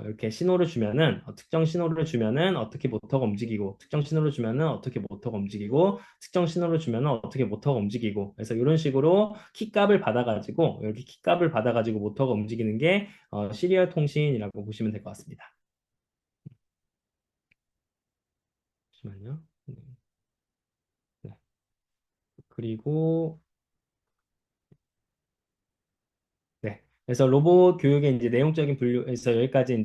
A: 이렇게 신호를 주면은 특정 신호를 주면은 어떻게 모터가 움직이고 특정 신호를 주면은 어떻게 모터가 움직이고 특정 신호를 주면은 어떻게 모터가 움직이고 그래서 이런 식으로 키값을 받아가지고 여기 키값을 받아가지고 모터가 움직이는 게 시리얼 통신이라고 보시면 될 것 같습니다. 잠시만요. 네. 그리고 네. 그래서 로봇 교육의 이제 내용적인 분류에서 여기까지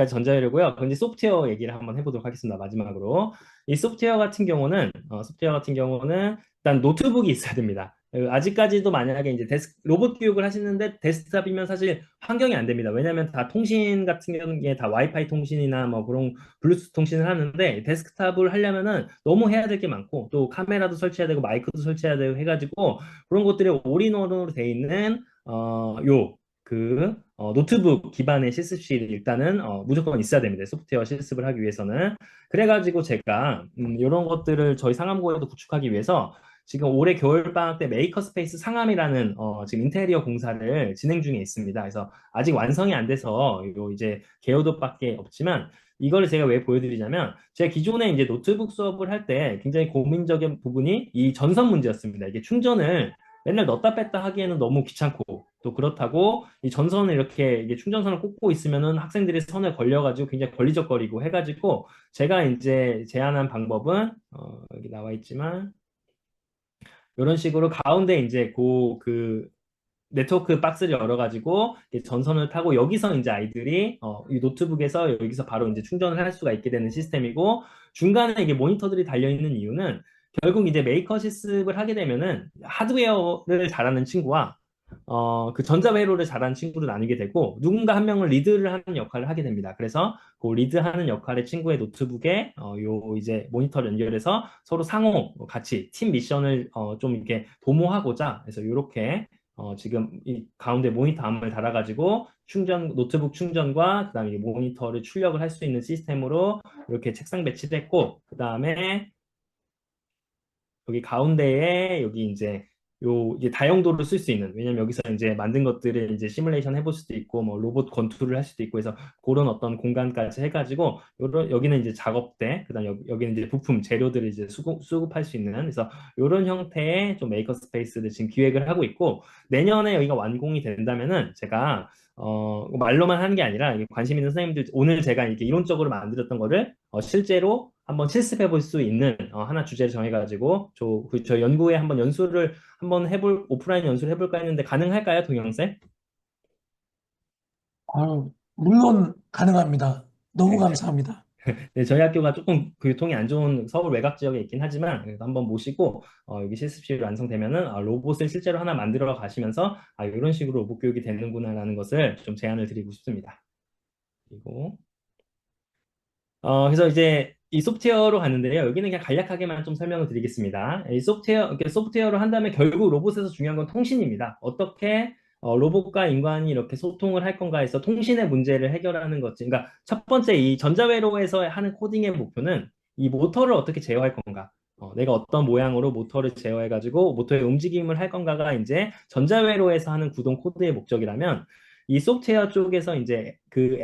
A: 전자열이고요. 그럼 이제 소프트웨어 얘기를 한번 해보도록 하겠습니다. 마지막으로 이 소프트웨어 같은 경우는 일단 노트북이 있어야 됩니다. 아직까지도 만약에 이제 로봇 교육을 하시는데 데스크탑이면 사실 환경이 안 됩니다. 왜냐하면 다 통신 같은 경우에 다 와이파이 통신이나 뭐 그런 블루투스 통신을 하는데 데스크탑을 하려면은 너무 해야 될 게 많고 또 카메라도 설치해야 되고 마이크도 설치해야 되고 해가지고 그런 것들이 올인원으로 돼 있는 노트북 기반의 실습실이 일단은 무조건 있어야 됩니다. 소프트웨어 실습을 하기 위해서는. 그래가지고 제가 이런 것들을 저희 상암고에도 구축하기 위해서 지금 올해 겨울방학 때 메이커스페이스 상암이라는 지금 인테리어 공사를 진행 중에 있습니다. 그래서 아직 완성이 안 돼서 요 이제 개요도밖에 없지만 이걸 제가 왜 보여드리냐면 제가 기존에 이제 노트북 수업을 할 때 굉장히 고민적인 부분이 이 전선 문제였습니다. 이게 충전을 맨날 넣었다 뺐다 하기에는 너무 귀찮고 또 그렇다고 이 전선을 이렇게 이게 충전선을 꽂고 있으면은 학생들이 선에 걸려가지고 굉장히 걸리적거리고 해가지고 제가 이제 제안한 방법은 여기 나와 있지만 이런 식으로 가운데 이제 그 네트워크 박스를 열어가지고 전선을 타고 여기서 이제 아이들이 이 노트북에서 여기서 바로 이제 충전을 할 수가 있게 되는 시스템이고 중간에 이게 모니터들이 달려 있는 이유는 결국 이제 메이커 실습을 하게 되면은 하드웨어를 잘하는 친구와 그 전자회로를 잘하는 친구로 나뉘게 되고 누군가 한 명을 리드를 하는 역할을 하게 됩니다. 그래서 그 리드하는 역할의 친구의 노트북에 요 이제 모니터를 연결해서 서로 상호 같이 팀 미션을 좀 이렇게 도모하고자 해서 이렇게 지금 이 가운데 모니터 암을 달아가지고 노트북 충전과 그다음에 이 모니터를 출력을 할 수 있는 시스템으로 이렇게 책상 배치됐고 그다음에 여기 가운데에 여기 이제 요 이제 다용도를 쓸 수 있는 왜냐면 여기서 이제 만든 것들을 이제 시뮬레이션 해볼 수도 있고 뭐 로봇 건투를 할 수도 있고 해서 그런 어떤 공간까지 해가지고 여기는 이제 작업대 그다음 여기는 이제 부품 재료들을 이제 수급할 수 있는 그래서 이런 형태의 좀 메이커 스페이스를 지금 기획을 하고 있고 내년에 여기가 완공이 된다면은 제가 말로만 하는 게 아니라 관심 있는 선생님들 오늘 제가 이렇게 이론적으로 만들었던 거를 실제로 한번 실습해 볼 수 있는 하나 주제를 정해가지고 저 연구에 한번 연수를 한번 오프라인 연수를 해볼까 했는데 가능할까요, 동영생?
B: 아유, 물론 가능합니다. 너무 감사합니다.
A: 네, 저희 학교가 조금 교통이 안 좋은 서울 외곽 지역에 있긴 하지만 그래도 한번 모시고 여기 실습실이 완성되면은 로봇을 실제로 하나 만들어 가시면서 이런 식으로 로봇 교육이 되는구나라는 것을 좀 제안을 드리고 싶습니다. 그리고 그래서 이제 이 소프트웨어로 갔는데요. 여기는 그냥 간략하게만 좀 설명을 드리겠습니다. 이 이렇게 소프트웨어로 한다면 결국 로봇에서 중요한 건 통신입니다. 어떻게 로봇과 인간이 이렇게 소통을 할 건가 해서 통신의 문제를 해결하는 거지. 그러니까 첫 번째 이 전자회로에서 하는 코딩의 목표는 이 모터를 어떻게 제어할 건가. 내가 어떤 모양으로 모터를 제어해가지고 모터의 움직임을 할 건가가 이제 전자회로에서 하는 구동 코드의 목적이라면 이 소프트웨어 쪽에서 이제 그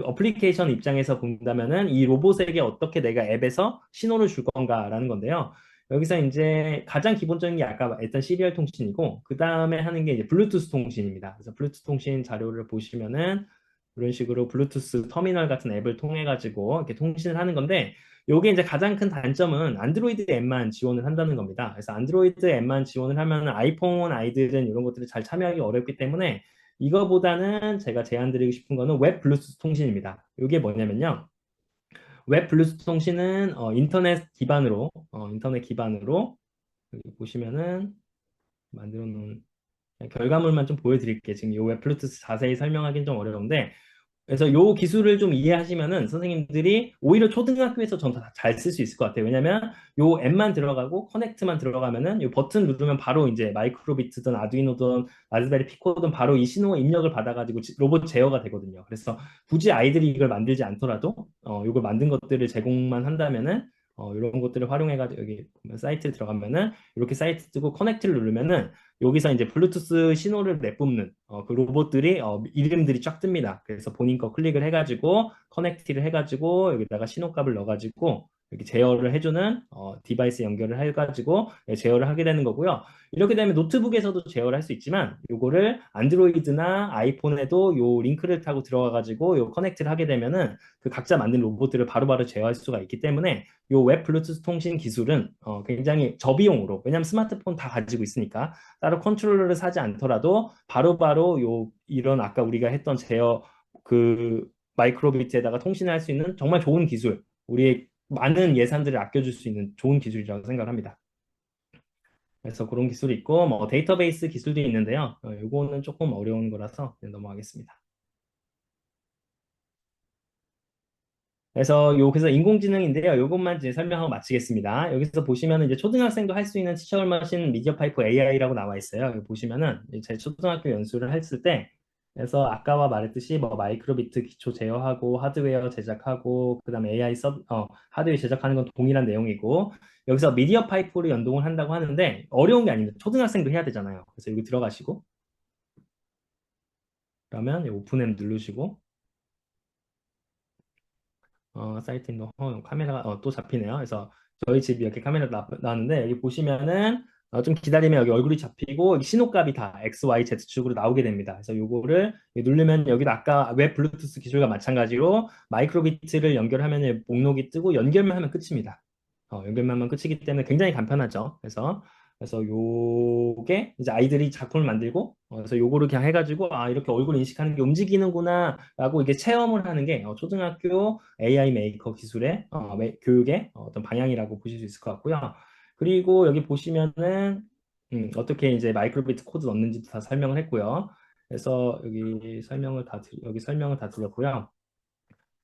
A: 어플리케이션 입장에서 본다면은 이 로봇에게 어떻게 내가 앱에서 신호를 줄 건가라는 건데요. 여기서 이제 가장 기본적인 게 아까 했던 시리얼 통신이고, 그 다음에 하는 게 이제 블루투스 통신입니다. 그래서 블루투스 통신 자료를 보시면은 이런 식으로 블루투스 터미널 같은 앱을 통해 가지고 이렇게 통신을 하는 건데, 요게 이제 가장 큰 단점은 안드로이드 앱만 지원을 한다는 겁니다. 그래서 안드로이드 앱만 지원을 하면 아이폰 아이들은 이런 것들을 잘 참여하기 어렵기 때문에 이거보다는 제가 제안드리고 싶은 거는 웹 블루투스 통신입니다. 이게 뭐냐면요. 웹 블루투스 통신은 인터넷 기반으로 여기 보시면은 만들어 놓은 결과물만 좀 보여드릴게요. 지금 이 웹 블루투스 자세히 설명하기는 좀 어려운데 그래서 요 기술을 좀 이해하시면은 선생님들이 오히려 초등학교에서 전 더 잘 쓸 수 있을 것 같아요. 왜냐면 요 앱만 들어가고 커넥트만 들어가면은 요 버튼 누르면 바로 이제 마이크로비트든 아두이노든 라즈베리 피코든 바로 이 신호 입력을 받아가지고 로봇 제어가 되거든요. 그래서 굳이 아이들이 이걸 만들지 않더라도 요걸 만든 것들을 제공만 한다면은 이런 것들을 활용해가지고 여기 보면 사이트에 들어가면은 이렇게 사이트 뜨고 커넥트를 누르면은 여기서 이제 블루투스 신호를 내뿜는 그 로봇들이 이름들이 쫙 뜹니다. 그래서 본인 거 클릭을 해가지고 커넥트를 해가지고 여기다가 신호값을 넣어가지고 여기 제어를 해주는 디바이스 연결을 해가지고 제어를 하게 되는 거고요. 이렇게 되면 노트북에서도 제어를 할 수 있지만 요거를 안드로이드나 아이폰에도 요 링크를 타고 들어가가지고 요 커넥트를 하게 되면은 그 각자 만든 로봇들을 바로바로 제어할 수가 있기 때문에 요 웹 블루투스 통신 기술은 굉장히 저비용으로 왜냐하면 스마트폰 다 가지고 있으니까 따로 컨트롤러를 사지 않더라도 바로바로 이런 아까 우리가 했던 제어 그 마이크로비트에다가 통신을 할 수 있는 정말 좋은 기술, 우리의 많은 예산들을 아껴줄 수 있는 좋은 기술이라고 생각합니다. 그래서 그런 기술이 있고 뭐 데이터베이스 기술도 있는데요. 이거는 조금 어려운 거라서 넘어가겠습니다. 그래서 인공지능인데요. 이것만 이제 설명하고 마치겠습니다. 여기서 보시면은 이제 초등학생도 할 수 있는 티처얼 머신 미디어 파이프 AI라고 나와 있어요. 여기 보시면은 제 초등학교 연수를 했을 때 그래서 아까와 말했듯이 뭐 마이크로비트 기초 제어하고 하드웨어 제작하고 그다음에 하드웨어 제작하는 건 동일한 내용이고 여기서 미디어 파이프로 연동을 한다고 하는데 어려운 게 아닙니다. 초등학생도 해야 되잖아요. 그래서 여기 들어가시고 그러면 오픈앱 누르시고 사이트 인도 카메라가 또 잡히네요. 그래서 저희 집이 이렇게 카메라 나왔는데 여기 보시면은 좀 기다리면 여기 얼굴이 잡히고 여기 신호값이 다 X, Y, Z축으로 나오게 됩니다. 그래서 요거를 누르면 여기도 아까 웹 블루투스 기술과 마찬가지로 마이크로비트를 연결하면 목록이 뜨고 연결만 하면 끝입니다. 연결만 하면 끝이기 때문에 굉장히 간편하죠. 그래서 그래서 요게 이제 아이들이 작품을 만들고 그래서 요거를 그냥 해가지고 아 이렇게 얼굴 인식하는 게 움직이는구나라고 이게 체험을 하는 게 초등학교 AI 메이커 기술의 교육의 어떤 방향이라고 보실 수 있을 것 같고요. 그리고 여기 보시면은 어떻게 이제 마이크로비트 코드 넣는지도 다 설명을 했고요. 그래서 여기 설명을 다 드렸고요.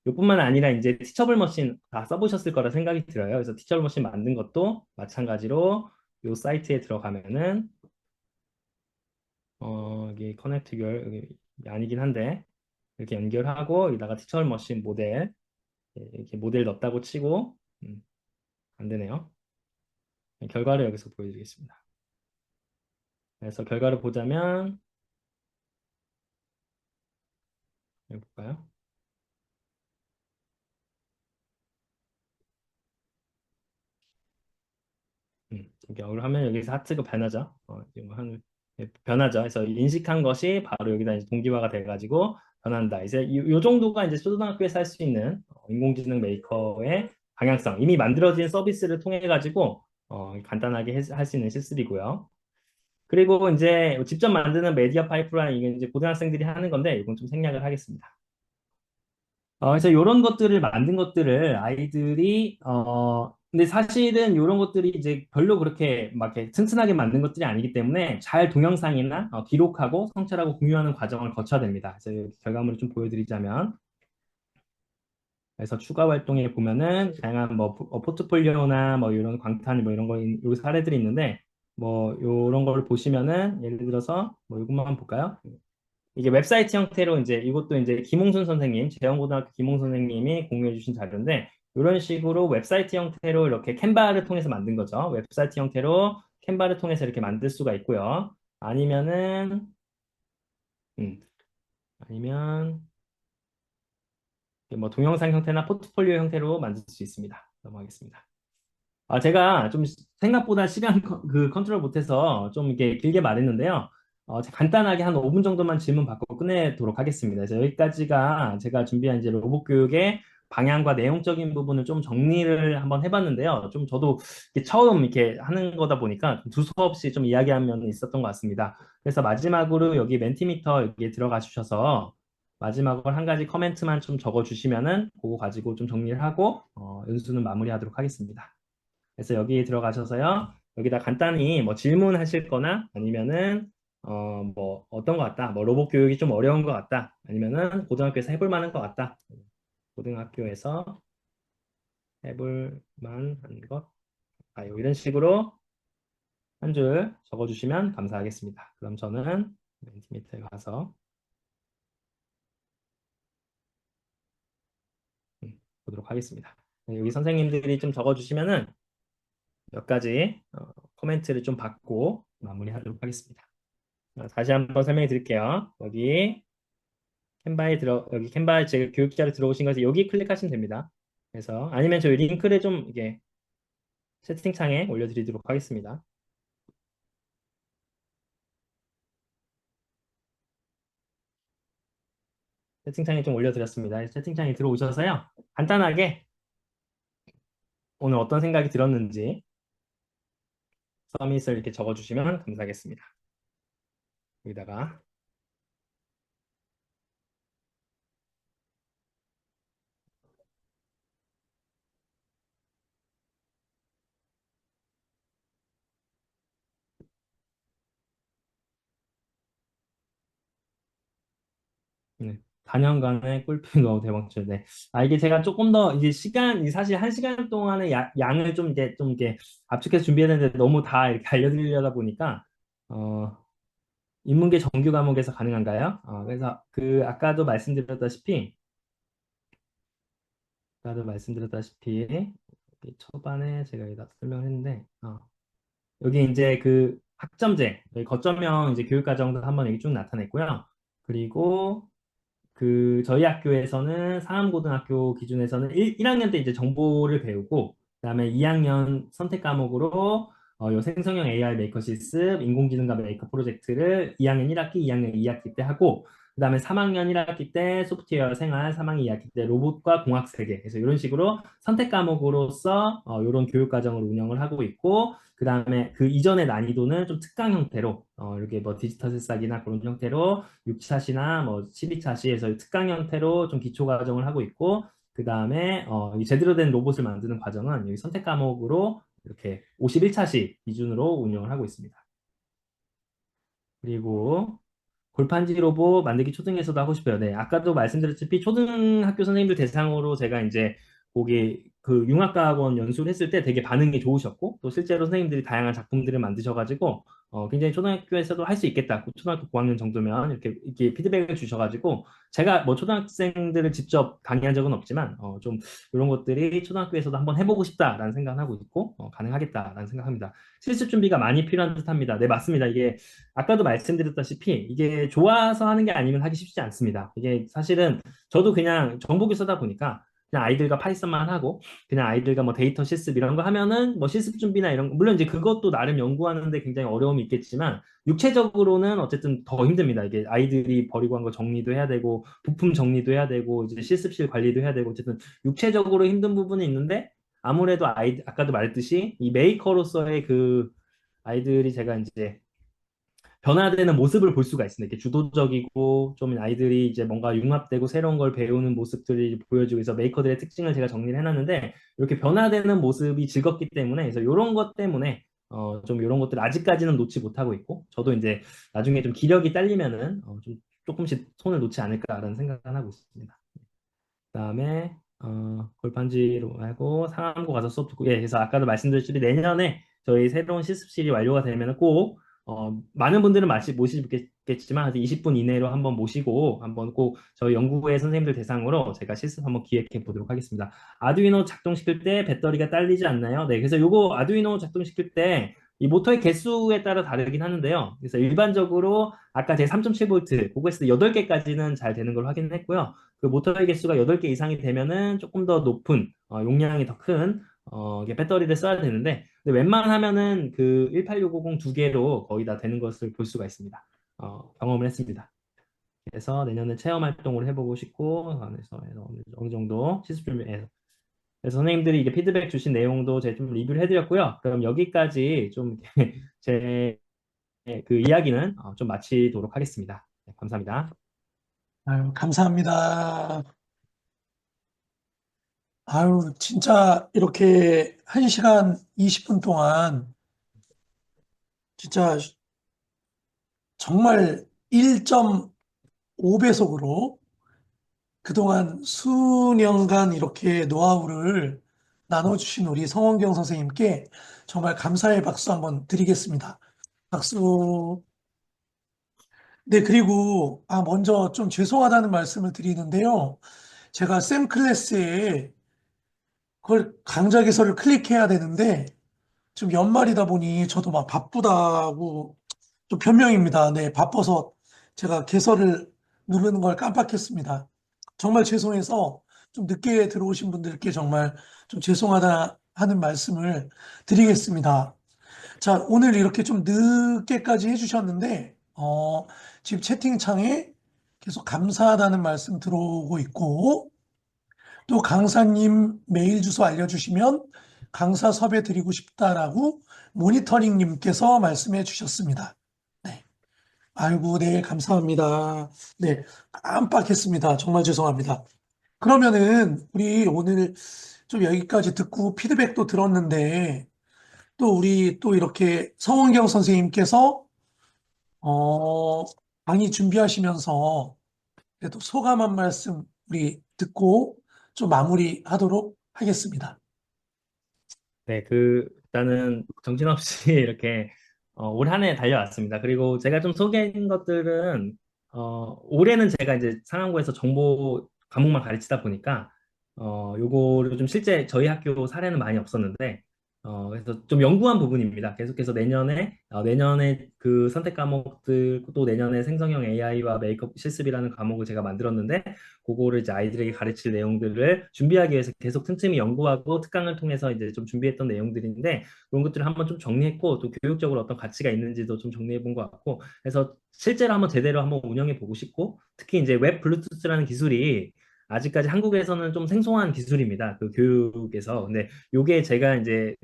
A: 이뿐만 아니라 이제 티처블 머신 다 써보셨을 거라 생각이 들어요. 그래서 티처블 머신 만든 것도 마찬가지로 이 사이트에 들어가면은 여기 커넥트 결 여기 아니긴 한데 이렇게 연결하고 여기다가 티처블 머신 모델 이렇게 모델 넣었다고 치고 안 되네요. 결과를 여기서 보여드리겠습니다. 그래서 결과를 보자면 여기 볼까요? 이렇게 하면 여기서 하트가 변하죠. 지금 변하죠. 그래서 인식한 것이 바로 여기다 이제 동기화가 돼가지고 변한다. 이제 요 정도가 이제 초등학교에서 할 수 있는 인공지능 메이커의 방향성. 이미 만들어진 서비스를 통해 가지고 간단하게 할 수 있는 실습이고요. 그리고 이제 직접 만드는 메디어 파이프라인 이게 이제 고등학생들이 하는 건데 이건 좀 생략을 하겠습니다. 그래서 이런 것들을 만든 것들을 아이들이 근데 사실은 이런 것들이 이제 별로 그렇게 막 이렇게 튼튼하게 만든 것들이 아니기 때문에 잘 동영상이나 기록하고 성찰하고 공유하는 과정을 거쳐야 됩니다. 그래서 여기 결과물을 좀 보여드리자면 그래서 추가 활동에 보면은 다양한 뭐 포트폴리오나 뭐 이런 광탄 뭐 이런 거 요 사례들이 있는데 뭐 이런 걸 보시면은 예를 들어서 뭐 이것만 볼까요? 이게 웹사이트 형태로 이제 이것도 이제 김홍순 선생님, 재영고등학교 김홍순 선생님이 공유해 주신 자료인데 이런 식으로 웹사이트 형태로 이렇게 캔바를 통해서 만든 거죠. 웹사이트 형태로 캔바를 통해서 이렇게 만들 수가 있고요. 아니면은 음, 아니면 뭐 동영상 형태나 포트폴리오 형태로 만들 수 있습니다. 넘어가겠습니다. 제가 좀 생각보다 시간 컨트롤 못해서 좀 이렇게 길게 말했는데요. 간단하게 한 5분 정도만 질문 받고 끝내도록 하겠습니다. 그래서 여기까지가 제가 준비한 이제 로봇 교육의 방향과 내용적인 부분을 좀 정리를 한번 해봤는데요. 좀 저도 이렇게 처음 이렇게 하는 거다 보니까 좀 두서없이 좀 이야기한 면이 있었던 것 같습니다. 그래서 마지막으로 여기 멘티미터 여기에 들어가 주셔서 마지막으로 한 가지 커멘트만 좀 적어 주시면은 그거 가지고 좀 정리를 하고 연수는 마무리하도록 하겠습니다. 그래서 여기 들어가셔서요. 여기다 간단히 뭐 질문하실 거나 아니면은 뭐 어떤 것 같다. 뭐 로봇 교육이 좀 어려운 것 같다. 아니면은 고등학교에서 해볼 만한 것 같다. 고등학교에서 해볼 만한 것. 이런 식으로 한 줄 적어주시면 감사하겠습니다. 그럼 저는 멘티미터에 가서 보도록 하겠습니다. 여기 선생님들이 좀 적어주시면은 몇 가지 코멘트를 좀 받고 마무리하도록 하겠습니다. 다시 한번 설명해 드릴게요. 여기 캔바에 제 교육자를 들어오신 것에 여기 클릭하시면 됩니다. 그래서 아니면 저희 링크를 좀 이게 채팅창에 올려드리도록 하겠습니다. 채팅창에 좀 올려드렸습니다. 채팅창에 들어오셔서요. 간단하게 오늘 어떤 생각이 들었는지 서밋을 이렇게 적어주시면 감사하겠습니다. 여기다가 네. 단연간의 꿀필 너무 대박이죠. 네. 이게 제가 조금 더 이제 사실 한 시간 동안의 양을 좀 이렇게 압축해서 준비해야 되는데 너무 다 이렇게 알려드리려다 보니까 어, 인문계 정규 과목에서 가능한가요? 그래서 아까도 말씀드렸다시피 여기 초반에 제가 여기다 설명을 했는데 여기 이제 그 학점제, 여기 거점형 이제 교육과정도 한번 여기 쭉 나타냈고요. 그리고 저희 학교에서는 상암고등학교 기준에서는 1학년 때 이제 정보를 배우고, 그다음에 2학년 선택 과목으로 요 생성형 AI 메이커 실습, 인공지능과 메이커 프로젝트를 2학년 1학기, 2학년 2학기 때 하고, 그다음에 3학년 1학기 때 소프트웨어 생활, 3학년 2학기 때 로봇과 공학 세계. 그래서 이런 식으로 선택 과목으로서 이런 교육 과정을 운영을 하고 있고, 그다음에 그 이전의 난이도는 좀 특강 형태로 이렇게 뭐 디지털 새싹이나 그런 형태로 6차시나 뭐 12차시에서 특강 형태로 좀 기초 과정을 하고 있고, 그다음에 이 제대로 된 로봇을 만드는 과정은 여기 선택 과목으로 이렇게 51차시 기준으로 운영을 하고 있습니다. 그리고 골판지 로봇 만들기 초등에서도 하고 싶어요. 네, 아까도 말씀드렸다시피 초등학교 선생님들 대상으로 제가 이제 거기 그 융합과학원 연수를 했을 때 되게 반응이 좋으셨고, 또 실제로 선생님들이 다양한 작품들을 만드셔가지고 굉장히 초등학교에서도 할 수 있겠다. 초등학교 고학년 정도면 이렇게 피드백을 주셔가지고, 제가 뭐 초등학생들을 직접 강의한 적은 없지만 좀 이런 것들이 초등학교에서도 한번 해보고 싶다라는 생각을 하고 있고, 가능하겠다라는 생각합니다. 실습 준비가 많이 필요한 듯합니다. 네, 맞습니다. 이게 아까도 말씀드렸다시피 이게 좋아서 하는 게 아니면 하기 쉽지 않습니다. 이게 사실은 저도 그냥 정보기 쓰다 보니까 그냥 아이들과 파이썬만 하고, 그냥 아이들과 뭐 데이터 실습 이런 거 하면은 뭐 실습 준비나 이런 물론 이제 그것도 나름 연구하는데 굉장히 어려움이 있겠지만, 육체적으로는 어쨌든 더 힘듭니다. 이게 아이들이 버리고 한 거 정리도 해야 되고, 부품 정리도 해야 되고, 이제 실습실 관리도 해야 되고, 어쨌든 육체적으로 힘든 부분이 있는데, 아무래도 아까도 말했듯이 이 메이커로서의 그 아이들이 제가 이제 변화되는 모습을 볼 수가 있습니다. 이렇게 주도적이고 좀 아이들이 이제 뭔가 융합되고 새로운 걸 배우는 모습들이 보여지고 해서 메이커들의 특징을 제가 정리를 해놨는데, 이렇게 변화되는 모습이 즐겁기 때문에, 그래서 이런 것 때문에 좀 이런 것들 아직까지는 놓지 못하고 있고, 저도 이제 나중에 좀 기력이 딸리면은 좀 조금씩 손을 놓지 않을까라는 생각을 하고 있습니다. 그다음에 골판지로 하고 상암고 가서 수업 듣고, 예, 그래서 아까도 말씀드렸듯이 내년에 저희 새로운 실습실이 완료가 되면 꼭 많은 분들은 모시겠지만 한 20분 이내로 한번 모시고 한번 꼭 저희 연구부의 선생님들 대상으로 제가 실습 한번 기획해 보도록 하겠습니다. 아두이노 작동시킬 때 배터리가 딸리지 않나요? 네, 그래서 요거 아두이노 작동시킬 때 이 모터의 개수에 따라 다르긴 하는데요. 그래서 일반적으로 아까 제 3.7V 그거 했을 때 8개까지는 잘 되는 걸 확인했고요. 그 모터의 개수가 8개 이상이 되면은 조금 더 높은 용량이 더 큰 이게 배터리를 써야 되는데, 근데 웬만하면은 그 18650 두 개로 거의 다 되는 것을 볼 수가 있습니다. 경험을 했습니다. 그래서 내년에 체험 활동을 해보고 싶고, 그래서 어느 정도 실습 준비해서, 그래서 선생님들이 이게 피드백 주신 내용도 제가 좀 리뷰를 해드렸고요. 그럼 여기까지 좀 제 그 이야기는 좀 마치도록 하겠습니다. 네, 감사합니다.
B: 아유, 감사합니다. 아유, 진짜 이렇게 1시간 20분 동안 진짜 정말 1.5배속으로 그동안 수년간 이렇게 노하우를 나눠주신 우리 성원경 선생님께 정말 감사의 박수 한번 드리겠습니다. 박수. 네, 그리고, 먼저 좀 죄송하다는 말씀을 드리는데요. 제가 쌤 클래스에 그걸 강좌 개설을 클릭해야 되는데, 지금 연말이다 보니 저도 막 바쁘다고 좀 변명입니다. 네, 바빠서 제가 개설을 누르는 걸 깜빡했습니다. 정말 죄송해서 좀 늦게 들어오신 분들께 정말 좀 죄송하다 하는 말씀을 드리겠습니다. 자, 오늘 이렇게 좀 늦게까지 해주셨는데, 지금 채팅창에 계속 감사하다는 말씀 들어오고 있고, 또 강사님 메일 주소 알려주시면 강사 섭외 드리고 싶다라고 모니터링님께서 말씀해 주셨습니다. 네. 아이고, 네, 감사합니다. 네, 깜빡했습니다. 정말 죄송합니다. 그러면은, 우리 오늘 좀 여기까지 듣고 피드백도 들었는데, 또 우리 또 이렇게 성원경 선생님께서, 어, 강의 준비하시면서 그래도 소감 한 말씀 우리 듣고 좀 마무리하도록 하겠습니다.
A: 네, 일단은 정신없이 이렇게 올 한 해 달려왔습니다. 그리고 제가 좀 소개한 것들은 올해는 제가 이제 상한고에서 정보 과목만 가르치다 보니까 요거를 좀 실제 저희 학교 사례는 많이 없었는데 그래서 좀 연구한 부분입니다. 계속해서 내년에 그 선택 과목들, 또 내년에 생성형 AI와 메이크업 실습이라는 과목을 제가 만들었는데, 그거를 이제 아이들에게 가르칠 내용들을 준비하기 위해서 계속 틈틈이 연구하고 특강을 통해서 이제 좀 준비했던 내용들인데, 그런 것들을 한번 좀 정리했고, 또 교육적으로 어떤 가치가 있는지도 좀 정리해 본 것 같고, 그래서 실제로 한번 제대로 한번 운영해 보고 싶고, 특히 이제 웹 블루투스라는 기술이 아직까지 한국에서는 좀 생소한 기술입니다. 그 교육에서. 근데 요게 제가 이제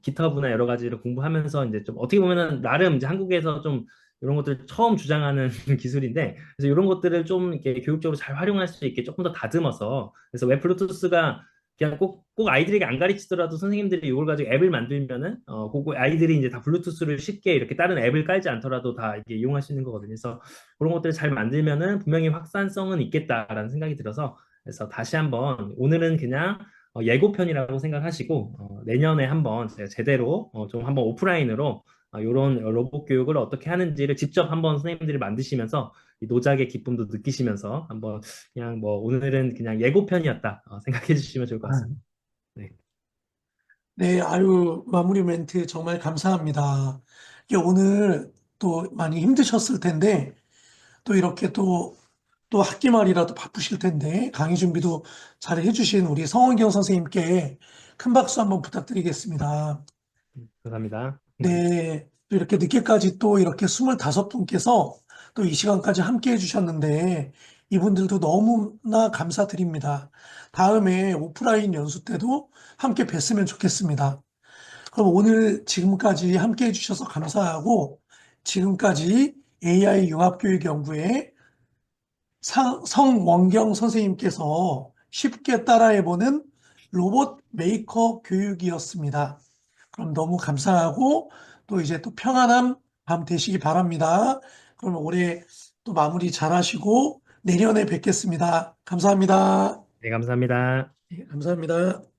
A: 기타브나 여러 가지를 공부하면서 이제 좀 어떻게 보면은 나름 이제 한국에서 좀 이런 것들 처음 주장하는 기술인데, 그래서 이런 것들을 좀 이렇게 교육적으로 잘 활용할 수 있게 조금 더 다듬어서, 그래서 웹 블루투스가 그냥 꼭 아이들에게 안 가르치더라도 선생님들이 이걸 가지고 앱을 만들면은 그거 아이들이 이제 다 블루투스를 쉽게 이렇게 다른 앱을 깔지 않더라도 다 이게 이용할 수 있는 거거든요. 그래서 그런 것들을 잘 만들면은 분명히 확산성은 있겠다라는 생각이 들어서, 그래서 다시 한번 오늘은 그냥 예고편이라고 생각하시고, 내년에 한번 제가 제대로 좀 한번 오프라인으로 이런 로봇 교육을 어떻게 하는지를 직접 한번 선생님들이 만드시면서 이 노작의 기쁨도 느끼시면서 한번, 그냥 뭐 오늘은 그냥 예고편이었다 생각해 주시면 좋을 것 같습니다. 네.
B: 네, 아유, 마무리 멘트 정말 감사합니다. 이게 오늘 또 많이 힘드셨을 텐데, 또 이렇게 또 학기 말이라도 바쁘실 텐데, 강의 준비도 잘 해주신 우리 성원경 선생님께 큰 박수 한번 부탁드리겠습니다.
A: 감사합니다.
B: 네, 또 이렇게 늦게까지 또 이렇게 25분께서 또 이 시간까지 함께 해주셨는데, 이분들도 너무나 감사드립니다. 다음에 오프라인 연수 때도 함께 뵀으면 좋겠습니다. 그럼 오늘 지금까지 함께 해주셔서 감사하고, 지금까지 AI 융합교육연구의 성원경 선생님께서 쉽게 따라해보는 로봇 메이커 교육이었습니다. 그럼 너무 감사하고 또 이제 또 평안한 밤 되시기 바랍니다. 그럼 올해 또 마무리 잘 하시고 내년에 뵙겠습니다. 감사합니다.
A: 네, 감사합니다.
B: 네, 감사합니다.